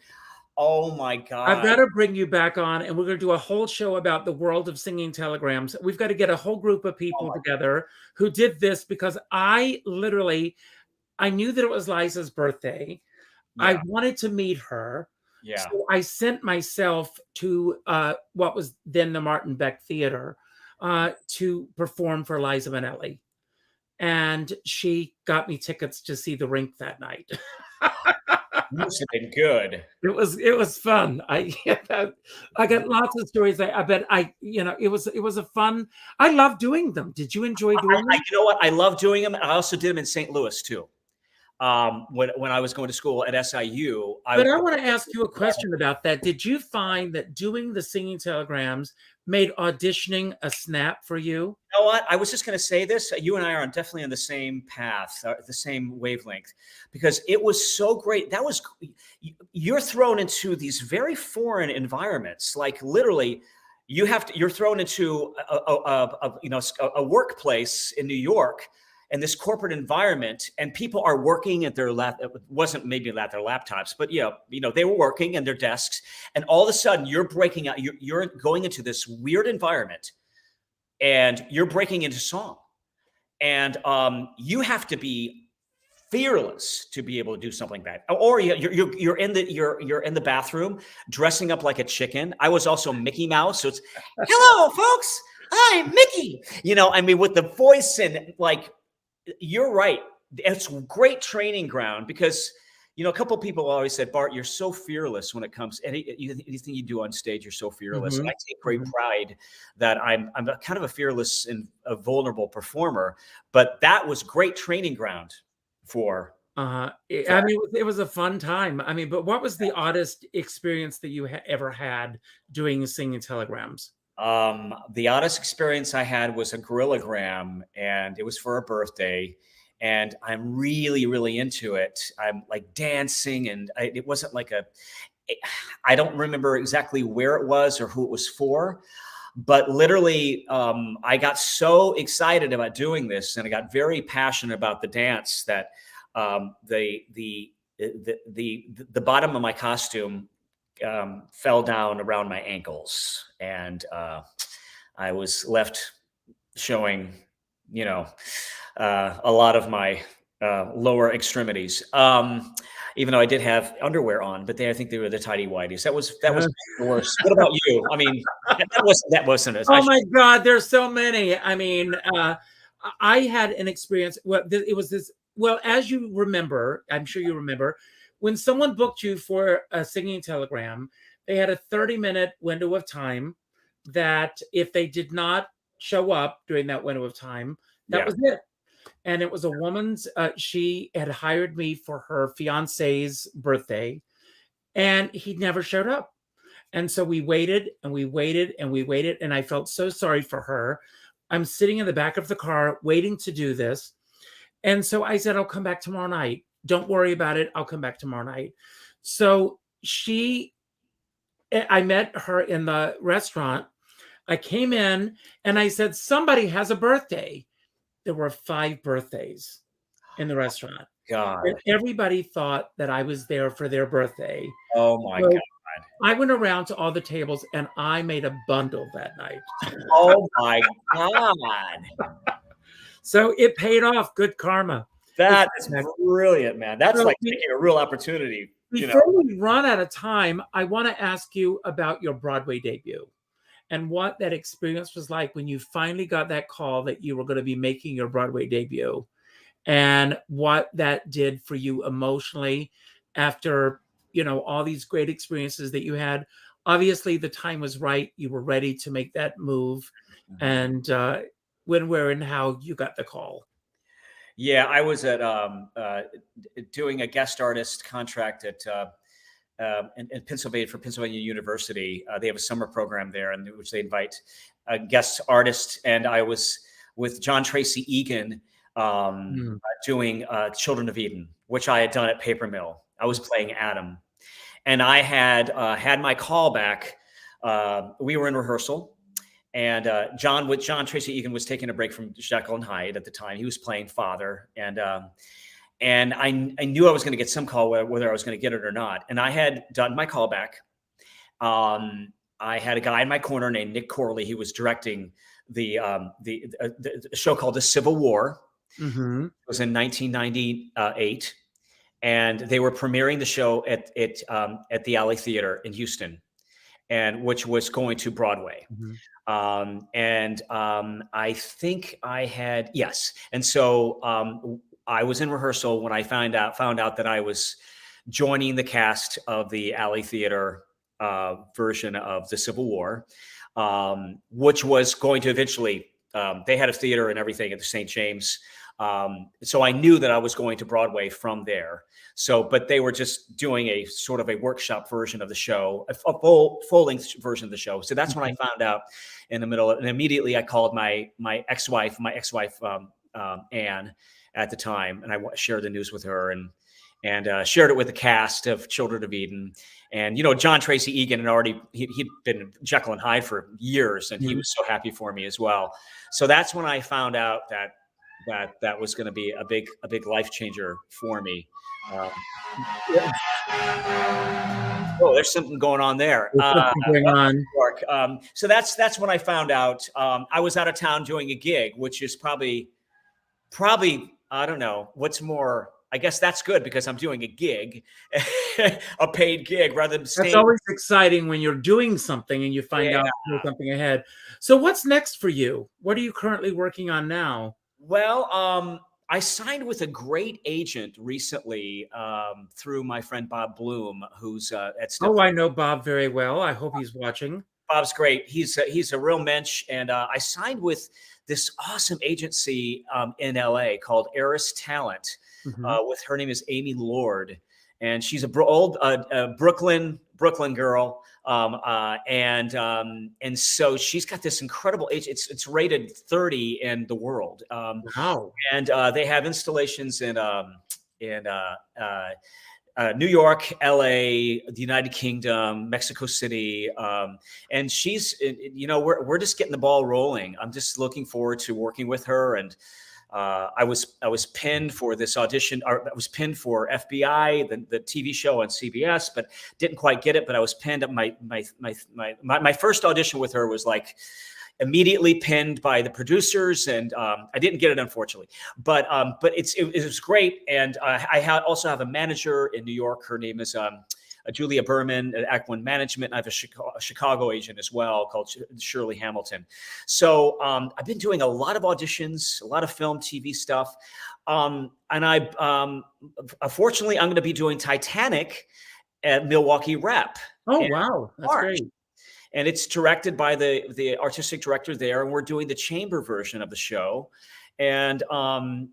oh my God. I've got to bring you back on, and we're going to do a whole show about the world of singing telegrams. We've got to get a whole group of people together who did this, because I knew that it was Liza's birthday. Yeah. I wanted to meet her. Yeah. So I sent myself to what was then the Martin Beck Theatre to perform for Liza Minnelli. And she got me tickets to see the rink that night. Must have been good. It was fun. I got lots of stories. I bet it was a fun. I love doing them. Did you enjoy doing them? You know what? I love doing them. I also did them in St. Louis too. When I was going to school at SIU. I want to ask you a question about that. Did you find that doing the singing telegrams made auditioning a snap for you? You know what? I was just going to say this. You and I are definitely on the same path, the same wavelength, because it was so great. You're thrown into these very foreign environments. Like literally, you're thrown into a workplace in New York, and this corporate environment, and people are working at their it wasn't maybe at their laptops, but they were working at their desks, and all of a sudden you're breaking out. You're going into this weird environment, and you're breaking into song, and you have to be fearless to be able to do something like that. Or you're in the bathroom dressing up like a chicken. I was also Mickey Mouse, so it's hello folks, I'm Mickey. With the voice and like. You're right. It's a great training ground because, a couple of people always said, Bart, you're so fearless when it comes to anything you do on stage. You're so fearless. Mm-hmm. And I take great pride that I'm kind of a fearless and a vulnerable performer. But that was great training ground for. It was a fun time. But what was the oddest experience that you ever had doing singing telegrams? The oddest experience I had was a gorillagram, and it was for a birthday, and I'm really, really into it. I'm like dancing, and it wasn't like I don't remember exactly where it was or who it was for. But literally, I got so excited about doing this, and I got very passionate about the dance that the bottom of my costume fell down around my ankles, and I was left showing, a lot of my lower extremities. Even though I did have underwear on, but I think they were the tidy whities. That was the worst. What about you? I mean, that wasn't it. Oh my God, there's so many. I mean, I had an experience. Well, it was this. Well, as you remember, I'm sure you remember, when someone booked you for a singing telegram, they had a 30-minute window of time that if they did not show up during that window of time, that was it. And it was a woman's, she had hired me for her fiance's birthday, and he never showed up. And so we waited and we waited and we waited, and I felt so sorry for her. I'm sitting in the back of the car waiting to do this. And so I said, I'll come back tomorrow night. Don't worry about it. I'll come back tomorrow night. So I met her in the restaurant. I came in and I said, somebody has a birthday. There were 5 birthdays in the restaurant. God. And everybody thought that I was there for their birthday. Oh my God. I went around to all the tables and I made a bundle that night. Oh my God. So it paid off. Good karma. That is brilliant, man. That's like taking a real opportunity. Before we run out of time, I want to ask you about your Broadway debut and what that experience was like when you finally got that call that you were going to be making your Broadway debut, and what that did for you emotionally after, all these great experiences that you had. Obviously, the time was right. You were ready to make that move. Mm-hmm. And when, where, and how you got the call. Yeah, I was at doing a guest artist contract at in Pennsylvania for Pennsylvania University. They have a summer program there, in which they invite guest artists. And I was with John Tracy Egan doing Children of Eden, which I had done at Papermill. I was playing Adam, and I had my call back. We were in rehearsal, and John Tracy Egan was taking a break from Jekyll and Hyde at the time. He was playing Father, and I knew I was going to get some call, whether I was going to get it or not. And I had done my callback. I had a guy in my corner named Nick Corley. He was directing the show called The Civil War. Mm-hmm. It was in 1998, and they were premiering the show at the Alley Theatre in Houston, and which was going to Broadway. Mm-hmm. I think I had yes, and so. I was in rehearsal when I found out that I was joining the cast of the Alley Theatre version of The Civil War, which was going to eventually, they had a theater and everything at the St. James. So I knew that I was going to Broadway from there. So, but they were just doing a sort of a workshop version of the show, a full-length version of the show. So that's when I found out in the middle, and immediately I called my ex-wife, Anne, at the time, and I shared the news with her, and shared it with the cast of Children of Eden. And John Tracy Egan had already he'd been Jekyll and Hyde for years, and he was so happy for me as well. So that's when I found out that was going to be a big life changer for me. Oh, there's something going on there. So that's when I found out. I was out of town doing a gig, which is probably. I don't know what's more. I guess that's good because I'm doing a gig, a paid gig, rather than staying. That's always exciting when you're doing something and you find out there's something ahead. So what's next for you? What are you currently working on now? Well, I signed with a great agent recently through my friend Bob Bloom, who's at. I know Bob very well. I hope he's watching. Bob's great. He's a real mensch, and I signed with this awesome agency in LA called Eris Talent. Mm-hmm. With her name is Amy Lord, and she's a old Brooklyn girl, and so she's got this incredible age. It's rated 30 in the world. Wow! And they have installations in New York, LA, the United Kingdom, Mexico City. And she's, we're just getting the ball rolling. I'm just looking forward to working with her. And I was pinned for this audition, or I was pinned for FBI, the TV show on CBS, but didn't quite get it. But I was pinned. My first audition with her was like immediately pinned by the producers, and I didn't get it, unfortunately. But it was great. And I also have a manager in New York. Her name is Julia Berman at Act One Management. I have a Chicago agent as well called Shirley Hamilton. So I've been doing a lot of auditions, a lot of film, TV stuff. And unfortunately, I'm going to be doing Titanic at Milwaukee Rep. Oh, wow. That's great. And it's directed by the artistic director there, and we're doing the chamber version of the show. And I'm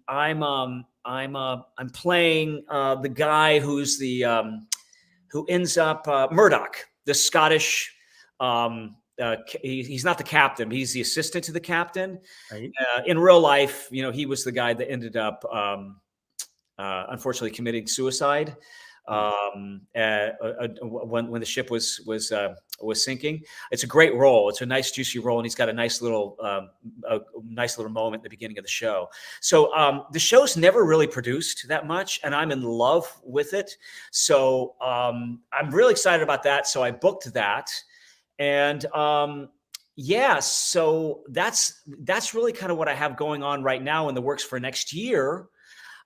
playing the guy who's who ends up Murdoch, the Scottish. He's not the captain; he's the assistant to the captain. Right. In real life, he was the guy that ended up unfortunately committing suicide when the ship was sinking. It's a great role. It's a nice, juicy role, and he's got a nice little moment at the beginning of the show. So the show's never really produced that much, and I'm in love with it. So I'm really excited about that. So I booked that, and so that's really kind of what I have going on right now in the works for next year.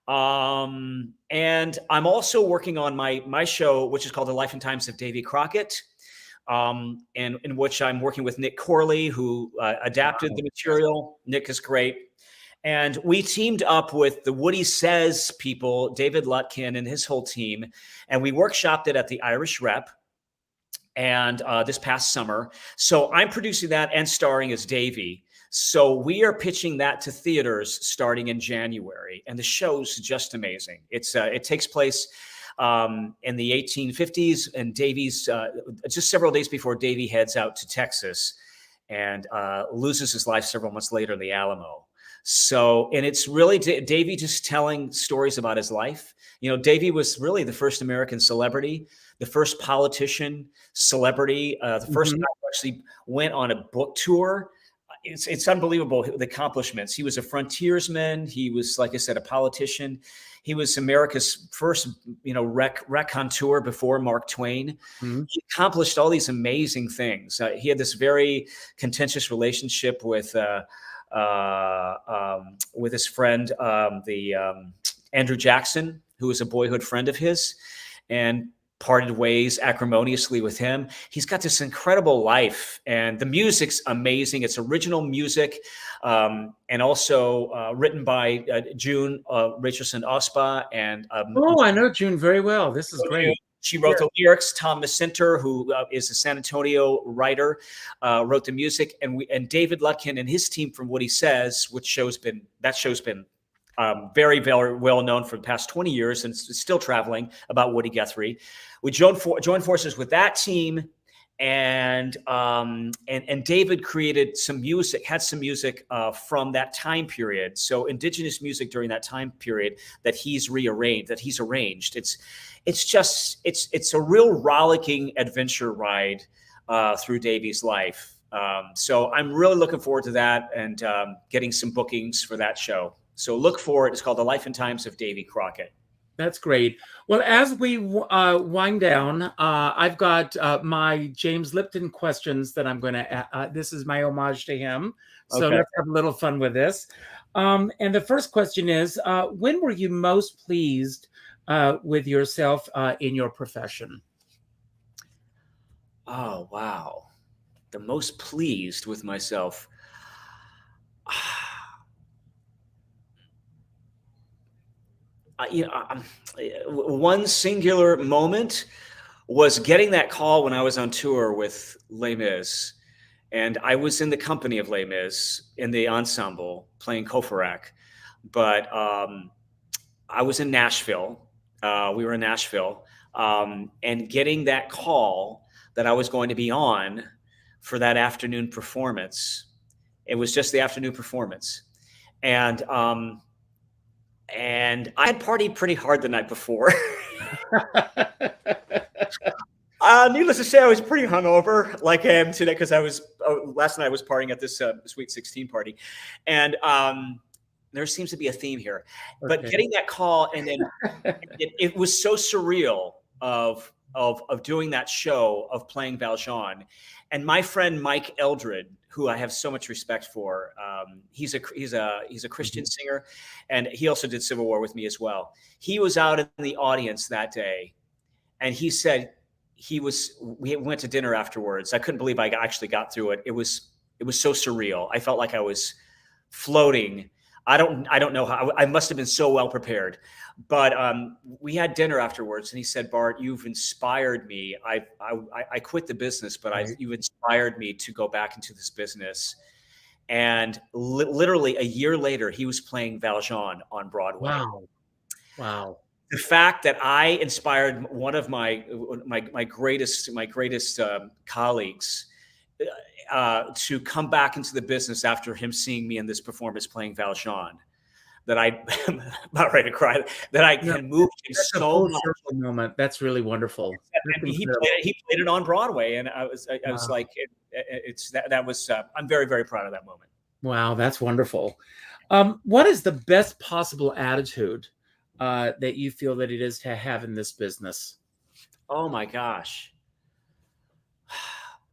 And I'm also working on my show, which is called The Life and Times of Davy Crockett, and in which I'm working with Nick Corley, who adapted the material. Nick is great. And we teamed up with the Woody Says people, David Lutkin and his whole team, and we workshopped it at the Irish Rep and this past summer. So I'm producing that and starring as Davy. So we are pitching that to theaters starting in January, and the show's just amazing. It takes place in the 1850s, and Davy's just several days before Davy heads out to Texas and loses his life several months later in the Alamo. So, and it's really Davy just telling stories about his life. Davy was really the first American celebrity, the first politician celebrity, the first guy who actually went on a book tour. It's unbelievable, the accomplishments. He was a frontiersman. He was, like I said, a politician. He was America's first, raconteur before Mark Twain. Mm-hmm. He accomplished all these amazing things. He had this very contentious relationship with his friend, Andrew Jackson, who was a boyhood friend of his, and parted ways acrimoniously with him. He's got this incredible life, and the music's amazing. It's original music, and also written by June Richardson Ospa. And I know June very well. This is great. She wrote the lyrics. Tom Macinter, who is a San Antonio writer, wrote the music, and David Lutkin and his team from What He Says, show's been very, very well known for the past 20 years, and still traveling, about Woody Guthrie. We joined forces with that team, and David created some music, had some music from that time period. So indigenous music during that time period that he's arranged. It's a real rollicking adventure ride through Davy's life. So I'm really looking forward to that, and getting some bookings for that show. So look for it. It's called The Life and Times of Davy Crockett. That's great. Well, as we wind down, I've got my James Lipton questions that I'm going to this is my homage to him. So Let's have a little fun with this. And the first question is, when were you most pleased with yourself in your profession? Oh, wow. The most pleased with myself. One singular moment was getting that call when I was on tour with Les Mis, and I was in the company of Les Mis in the ensemble playing Kofarak, but I was in Nashville. We were in Nashville, and getting that call that I was going to be on for that afternoon performance. It was just the afternoon performance, and I had partied pretty hard the night before. Needless to say, I was pretty hungover, like I am today, because last night I was partying at this Sweet 16 party, and there seems to be a theme here. Okay. But getting that call, and then it was so surreal of doing that show, of playing Valjean, and my friend Mike Eldred, who I have so much respect for. He's a Christian singer, and he also did Civil War with me as well. He was out in the audience that day, and he said we went to dinner afterwards. I couldn't believe I actually got through it. It was so surreal. I felt like I was floating. I don't know how. I must have been so well prepared. But we had dinner afterwards, and he said, "Bart, you've inspired me. I quit the business, but you've inspired me to go back into this business." And literally a year later, he was playing Valjean on Broadway. Wow! The fact that I inspired one of my greatest colleagues to come back into the business after him seeing me in this performance playing Valjean, that I'm about ready to cry, that I can move him so much. Moment. That's really wonderful. And he played it on Broadway, and I was like, I'm very, very proud of that moment. Wow, that's wonderful. What is the best possible attitude that you feel that it is to have in this business? Oh my gosh.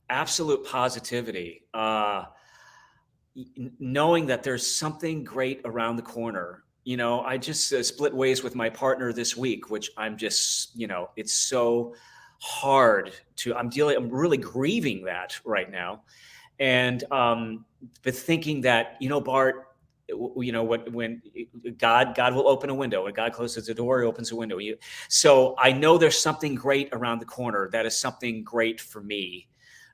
Absolute positivity. Knowing that there's something great around the corner. You know, I just split ways with my partner this week, which I'm just, it's so hard I'm really grieving that right now. And, but thinking that, Bart, when God will open a window, when God closes a door, he opens a window. So I know there's something great around the corner. That is something great for me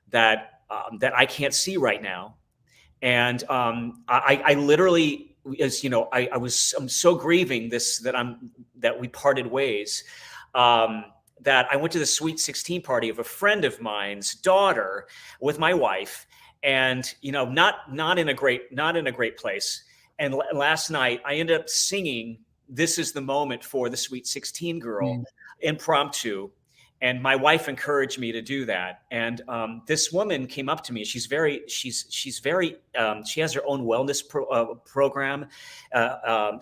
that I can't see right now. And I literally, as I'm so grieving that we parted ways, that I went to the Sweet 16 party of a friend of mine's daughter with my wife, and not in a great place. And last night I ended up singing "This Is the Moment" for the Sweet 16 girl, impromptu. And my wife encouraged me to do that. And this woman came up to me. She has her own wellness program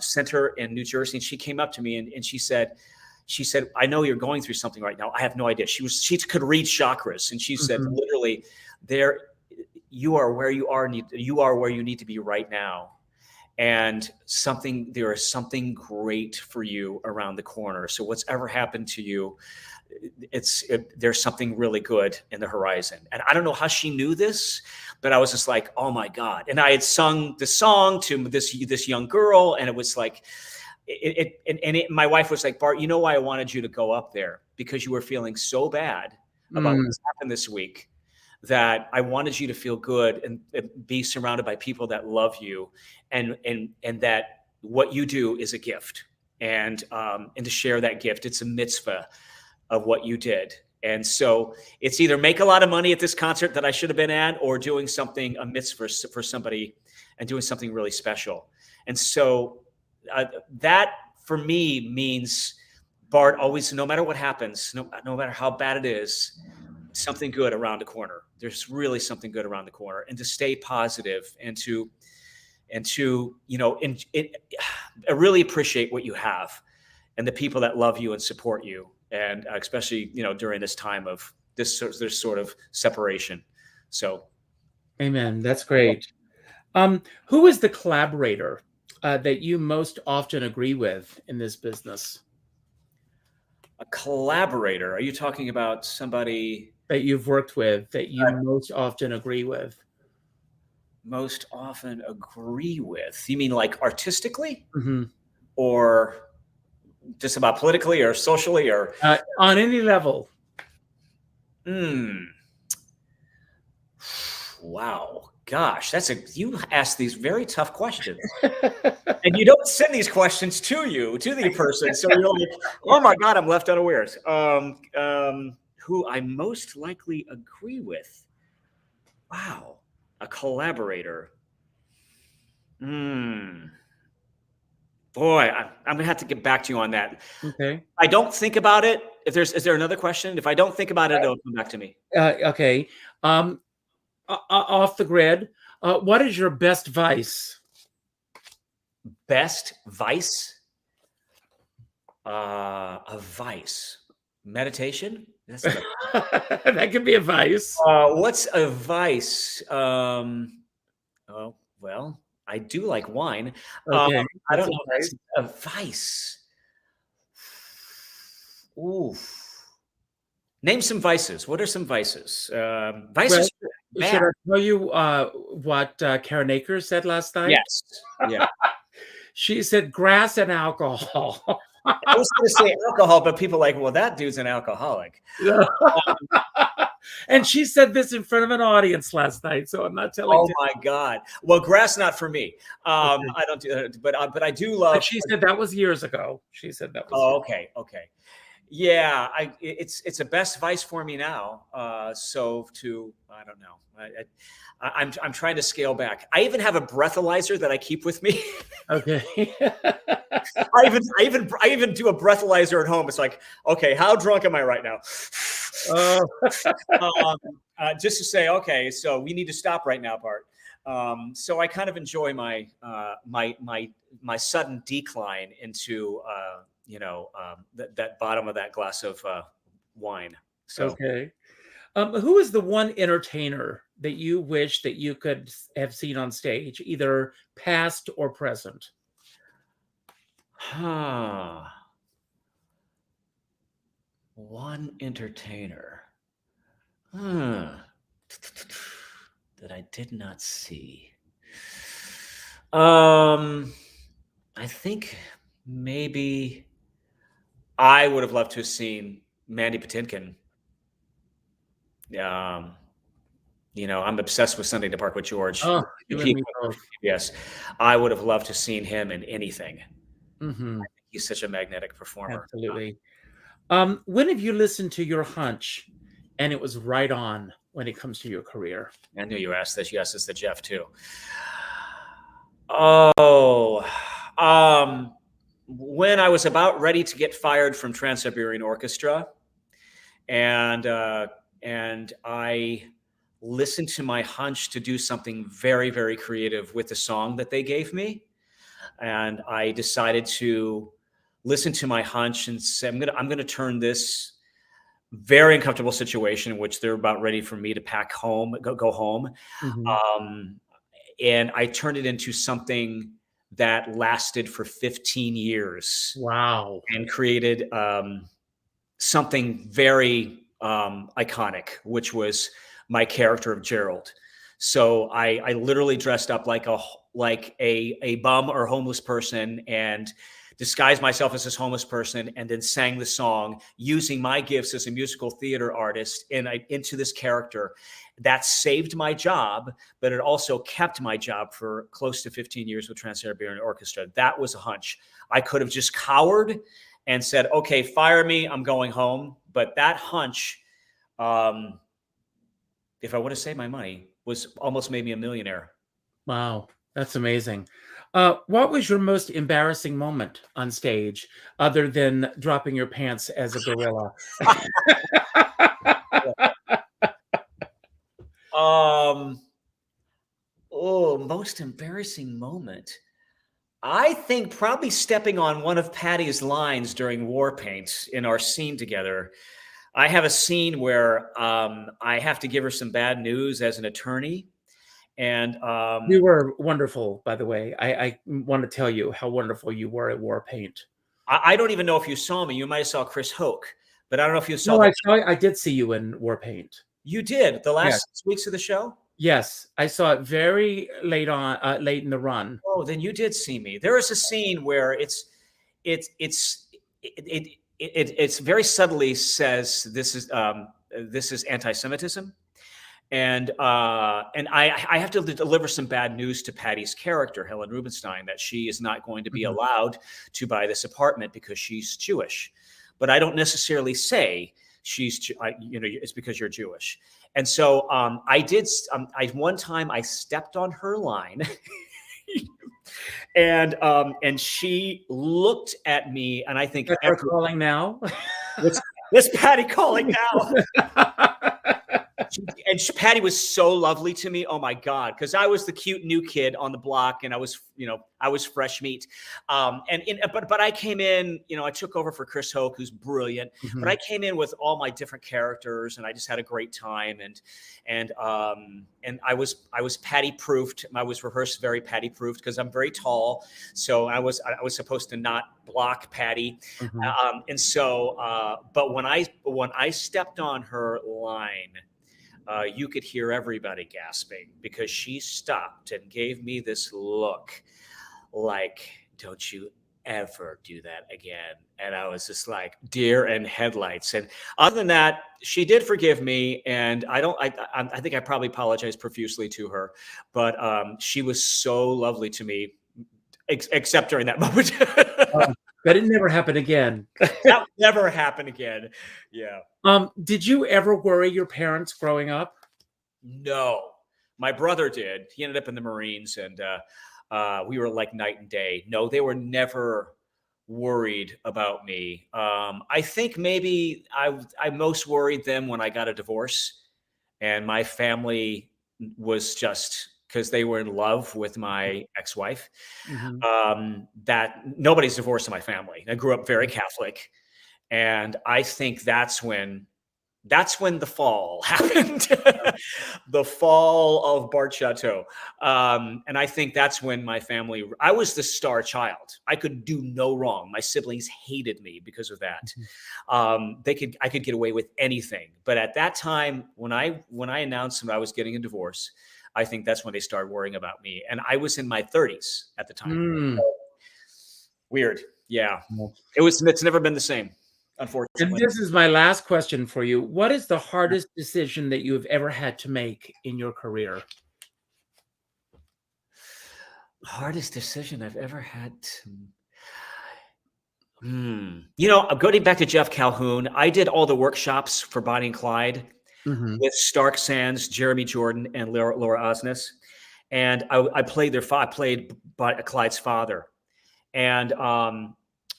center in New Jersey. And she came up to me and she said, "I know you're going through something right now. I have no idea." She could read chakras. And she said, literally, you are where you are. You are where you need to be right now. And there is something great for you around the corner. So what's ever happened to you, there's something really good in the horizon. And I don't know how she knew this, but I was just like, oh my God. And I had sung the song to this young girl, and it was like, my wife was like, "Bart, you know why I wanted you to go up there? Because you were feeling so bad about what's happened this week, that I wanted you to feel good and be surrounded by people that love you, and that what you do is a gift, and to share that gift. It's a mitzvah of what you did." And so it's either make a lot of money at this concert that I should have been at, or doing something, a mitzvah for somebody, and doing something really special. And so that for me means, Bart, always, no matter what happens, no matter how bad it is, something good around the corner. There's really something good around the corner, and to stay positive, and to I really appreciate what you have and the people that love you and support you. And especially, during this time of this sort of separation. So. Amen. That's great. Who is the collaborator that you most often agree with in this business? A collaborator? Are you talking about somebody that you've worked with that you most often agree with? Most often agree with? You mean like artistically? Mm-hmm. Or just about politically or socially, or on any level? Wow. Gosh, you ask these very tough questions. And you don't send these questions to the person. So you're like, oh my God, I'm left unawares. Who I most likely agree with? Wow. A collaborator. Boy, I'm gonna have to get back to you on that. Okay. I don't think about it. Is there another question? If I don't think about it, it'll come back to me. Okay. Off the grid, what is your best vice? Best vice? A vice. Meditation? That could be a vice. What's a vice? Oh, well, I do like wine. Okay. I don't know. Vice. A vice. Ooh. Name some vices. What are some vices? Vices. Well, should I tell you what Karen Akers said last night? Yes. Yeah. She said grass and alcohol. I was going to say alcohol, but people are like, well, that dude's an alcoholic. And she said this in front of an audience last night, so I'm not telling. Oh my God! Well, grass not for me. I don't do that, but I do love. But she said that was years ago. She said that was. Oh, okay. Yeah, it's a best vice for me now. So I don't know. I'm trying to scale back. I even have a breathalyzer that I keep with me. Okay. I even do a breathalyzer at home. It's like, okay, how drunk am I right now? Just to say, okay, so we need to stop right now, Bart. So I kind of enjoy my my sudden decline into that bottom of that glass of wine. So okay. Who is the one entertainer that you wish that you could have seen on stage, either past or present? One entertainer that I did not see. I think maybe I would have loved to have seen Mandy Patinkin. I'm obsessed with Sunday in the Park with George. Oh, yes, I would have loved to have seen him in anything. Mm-hmm. He's such a magnetic performer. Absolutely. When have you listened to your hunch and it was right on when it comes to your career? I knew you asked this. You asked this to Jeff too. Oh, when I was about ready to get fired from Trans-Siberian Orchestra, and I listened to my hunch to do something very, very creative with the song that they gave me, and I decided to listen to my hunch and say, I'm gonna turn this very uncomfortable situation in which they're about ready for me to pack home, go home. Mm-hmm. And I turned it into something that lasted for 15 years. Wow. And created something very iconic, which was my character of Gerald. So I literally dressed up like a bum or homeless person and disguised myself as this homeless person, and then sang the song using my gifts as a musical theater artist into this character. That saved my job, but it also kept my job for close to 15 years with Trans-Siberian Orchestra. That was a hunch. I could have just cowered and said, okay, fire me, I'm going home. But that hunch, if I would have saved my money, was almost made me a millionaire. Wow, that's amazing. What was your most embarrassing moment on stage, other than dropping your pants as a gorilla? Most embarrassing moment. I think probably stepping on one of Patty's lines during War Paint in our scene together. I have a scene where I have to give her some bad news as an attorney. And you were wonderful, by the way. I want to tell you how wonderful you were at War Paint. I don't even know if you saw me. You might have saw Chris Hoke, but I don't know if you saw. No, I did see you in War Paint. You did the last 6 weeks of the show. Yes, I saw it very late in the run. Oh, then you did see me. There is a scene where it very subtly says this is anti-Semitism. And I have to deliver some bad news to Patty's character, Helen Rubinstein, that she is not going to be allowed to buy this apartment because she's Jewish. But I don't necessarily say it's because you're Jewish. And so one time I stepped on her line And she looked at me, and I think Are calling now. What's Patty calling now? And Patty was so lovely to me. Oh my God. Cause I was the cute new kid on the block, and I was fresh meat. But I came in, I took over for Chris Hoke, who's brilliant, but I came in with all my different characters, and I just had a great time. And I was Patty proofed. I was rehearsed very Patty proofed because I'm very tall. So I was supposed to not block Patty. But when I stepped on her line, you could hear everybody gasping, because she stopped and gave me this look like, don't you ever do that again. And I was just like deer in headlights. And other than that, she did forgive me. And I think I probably apologized profusely to her, but she was so lovely to me, except during that moment. But it never happened again. That never happened again. Yeah. Did you ever worry your parents growing up? No. My brother did. He ended up in the Marines, and we were like night and day. No, they were never worried about me. I think maybe I most worried them when I got a divorce, and my family was just, because they were in love with my ex-wife, that nobody's divorced in my family. I grew up very Catholic. And I think that's when the fall happened, the fall of Bart Shatto. And I think that's when my family, I was the star child. I could do no wrong. My siblings hated me because of that. I could get away with anything. But at that time, when I announced that I was getting a divorce, I think that's when they started worrying about me. And I was in my 30s at the time. So, weird. Yeah. It's never been the same, unfortunately. And this is my last question for you. What is the hardest decision that you have ever had to make in your career? Hardest decision I've ever had to... going back to Jeff Calhoun, I did all the workshops for Bonnie and Clyde with Stark Sands, Jeremy Jordan, and Laura Osnes. And I played I played Clyde's father. And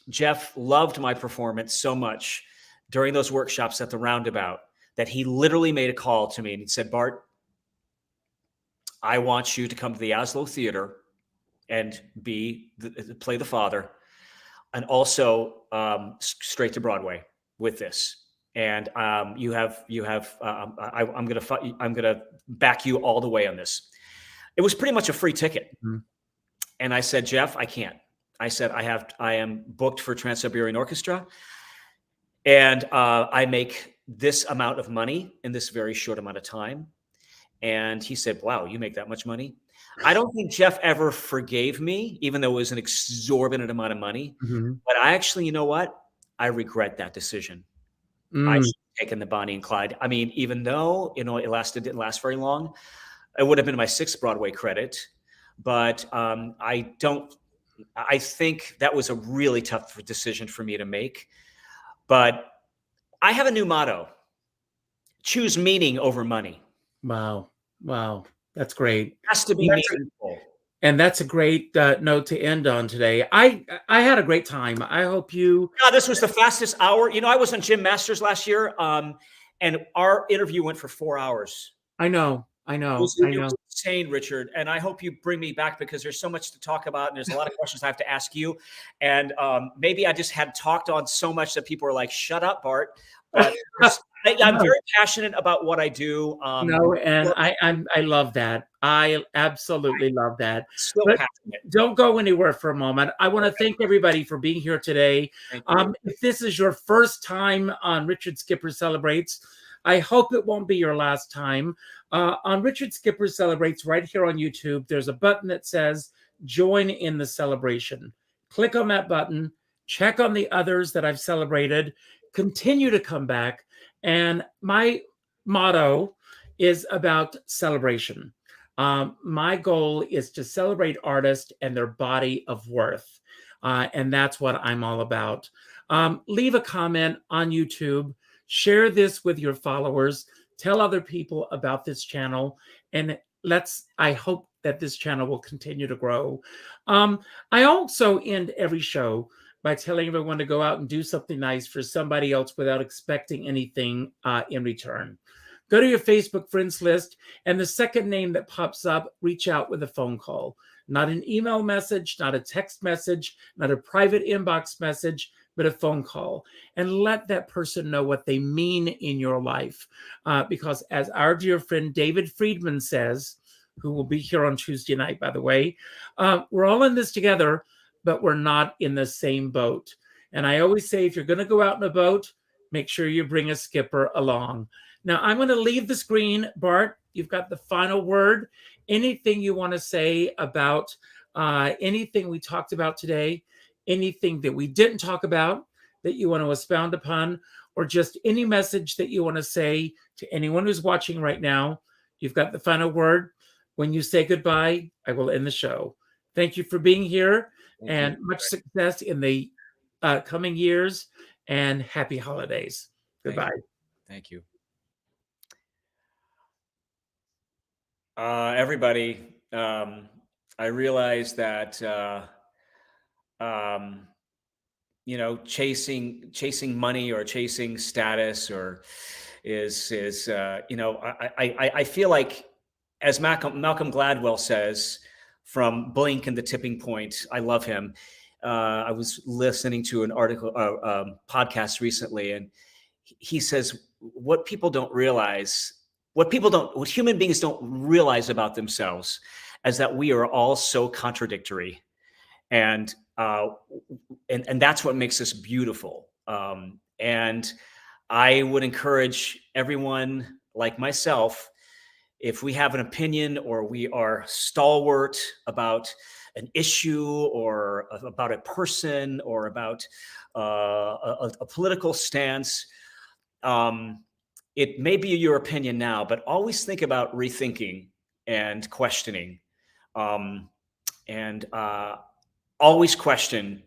Jeff loved my performance so much during those workshops at the Roundabout that he literally made a call to me, and he said, "Bart, I want you to come to the Oslo Theater and play the father, and also straight to Broadway with this. And I'm gonna back you all the way on this." It was pretty much a free ticket. And I said, "Jeff, I can't." I said, I am booked for Trans-Siberian Orchestra, and I make this amount of money in this very short amount of time. And he said, "Wow, you make that much money?" I don't think Jeff ever forgave me, even though it was an exorbitant amount of money. But I actually, you know what? I regret that decision. I should have taken the Bonnie and Clyde. I mean, even though, it didn't last very long. It would have been my 6th Broadway credit. But I think that was a really tough decision for me to make. But I have a new motto: choose meaning over money. Wow. That's great. It has to be meaningful. And that's a great note to end on today. I had a great time. I hope you... This was the fastest hour. I was on Jim Masters last year, and our interview went for 4 hours. I know. It was insane, Richard. And I hope you bring me back, because there's so much to talk about, and there's a lot of questions I have to ask you. And maybe I just had talked on so much that people are like, "Shut up, Bart." But I'm very passionate about what I do. And I love that. I absolutely love that. Still but passionate. Don't go anywhere for a moment. I want to thank everybody for being here today. If this is your first time on Richard Skipper Celebrates, I hope it won't be your last time. On Richard Skipper Celebrates, right here on YouTube, there's a button that says "Join in the Celebration." Click on that button. Check on the others that I've celebrated. Continue to come back. And my motto is about celebration. My goal is to celebrate artists and their body of worth. And that's what I'm all about. Leave a comment on YouTube. Share this with your followers. Tell other people about this channel. And I hope that this channel will continue to grow. I also end every show by telling everyone to go out and do something nice for somebody else without expecting anything in return. Go to your Facebook friends list, and the second name that pops up, reach out with a phone call. Not an email message, not a text message, not a private inbox message, but a phone call. And let that person know what they mean in your life. Because as our dear friend David Friedman says, who will be here on Tuesday night, by the way, we're all in this together, but we're not in the same boat. And I always say, if you're going to go out in a boat, make sure you bring a skipper along. Now, I'm going to leave the screen. Bart, you've got the final word. Anything you want to say about anything we talked about today, anything that we didn't talk about that you want to expound upon, or just any message that you want to say to anyone who's watching right now, you've got the final word. When you say goodbye, I will end the show. Thank you for being here, and much success in the coming years, and happy holidays. Goodbye. Thank you. Everybody, I realize that chasing money or chasing status or is I feel like, as Malcolm Gladwell says from Blink and the Tipping Point, I love him. I was listening to an article, podcast recently, and he says what human beings don't realize about themselves is that we are all so contradictory, and that's what makes us beautiful. And I would encourage everyone like myself, if we have an opinion or we are stalwart about an issue or about a person or about a political stance, it may be your opinion now, but always think about rethinking and questioning, and always question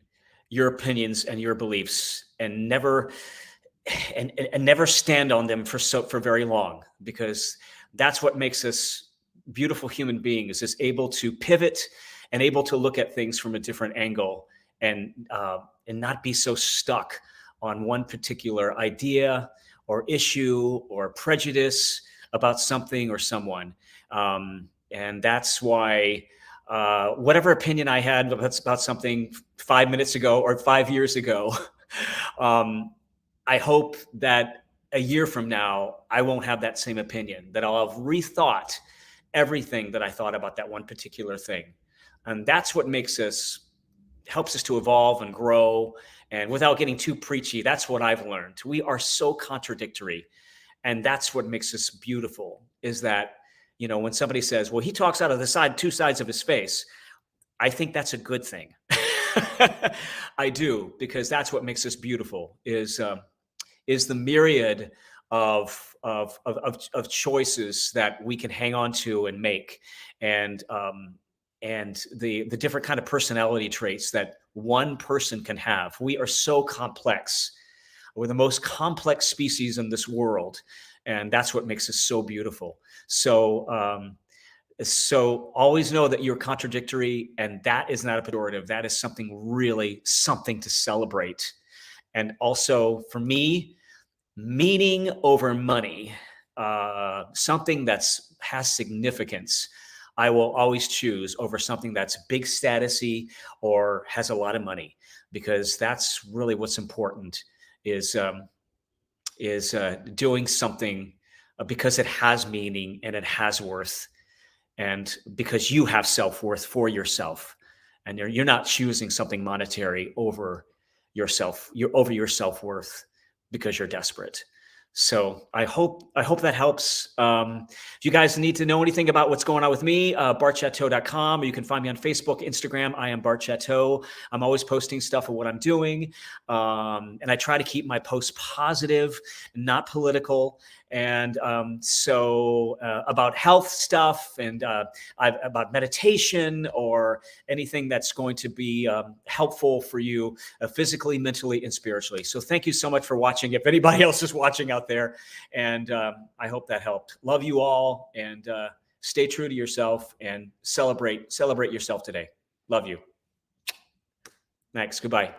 your opinions and your beliefs, and never stand on them for very long, because that's what makes us beautiful human beings, is able to pivot and able to look at things from a different angle, and not be so stuck on one particular idea or issue or prejudice about something or someone. And that's why whatever opinion I had about something 5 minutes ago or 5 years ago, I hope that a year from now, I won't have that same opinion, that I'll have rethought everything that I thought about that one particular thing. And that's what helps us to evolve and grow. And without getting too preachy, that's what I've learned. We are so contradictory. And that's what makes us beautiful, is that, when somebody says, well, he talks out of the two sides of his face, I think that's a good thing. I do, because that's what makes us beautiful, is the myriad of choices that we can hang on to and make, and the different kind of personality traits that one person can have. We are so complex. We're the most complex species in this world, and that's what makes us so beautiful. So always know that you're contradictory, and that is not a pejorative. That is something to celebrate. And also, for me, meaning over money, something has significance, I will always choose over something that's big statusy or has a lot of money, because that's really what's important, is doing something because it has meaning and it has worth, and because you have self-worth for yourself, and you're not choosing something monetary over yourself. You're over your self-worth because you're desperate. So I hope that helps. If you guys need to know anything about what's going on with me, bartshatto.com, or you can find me on Facebook, Instagram. I am Bart Shatto. I'm always posting stuff of what I'm doing. And I try to keep my posts positive, not political. And about health stuff, and about meditation, or anything that's going to be helpful for you physically, mentally, and spiritually. So thank you so much for watching, if anybody else is watching out there. And I hope that helped. Love you all, and stay true to yourself and celebrate yourself today. Love you. Thanks. Goodbye.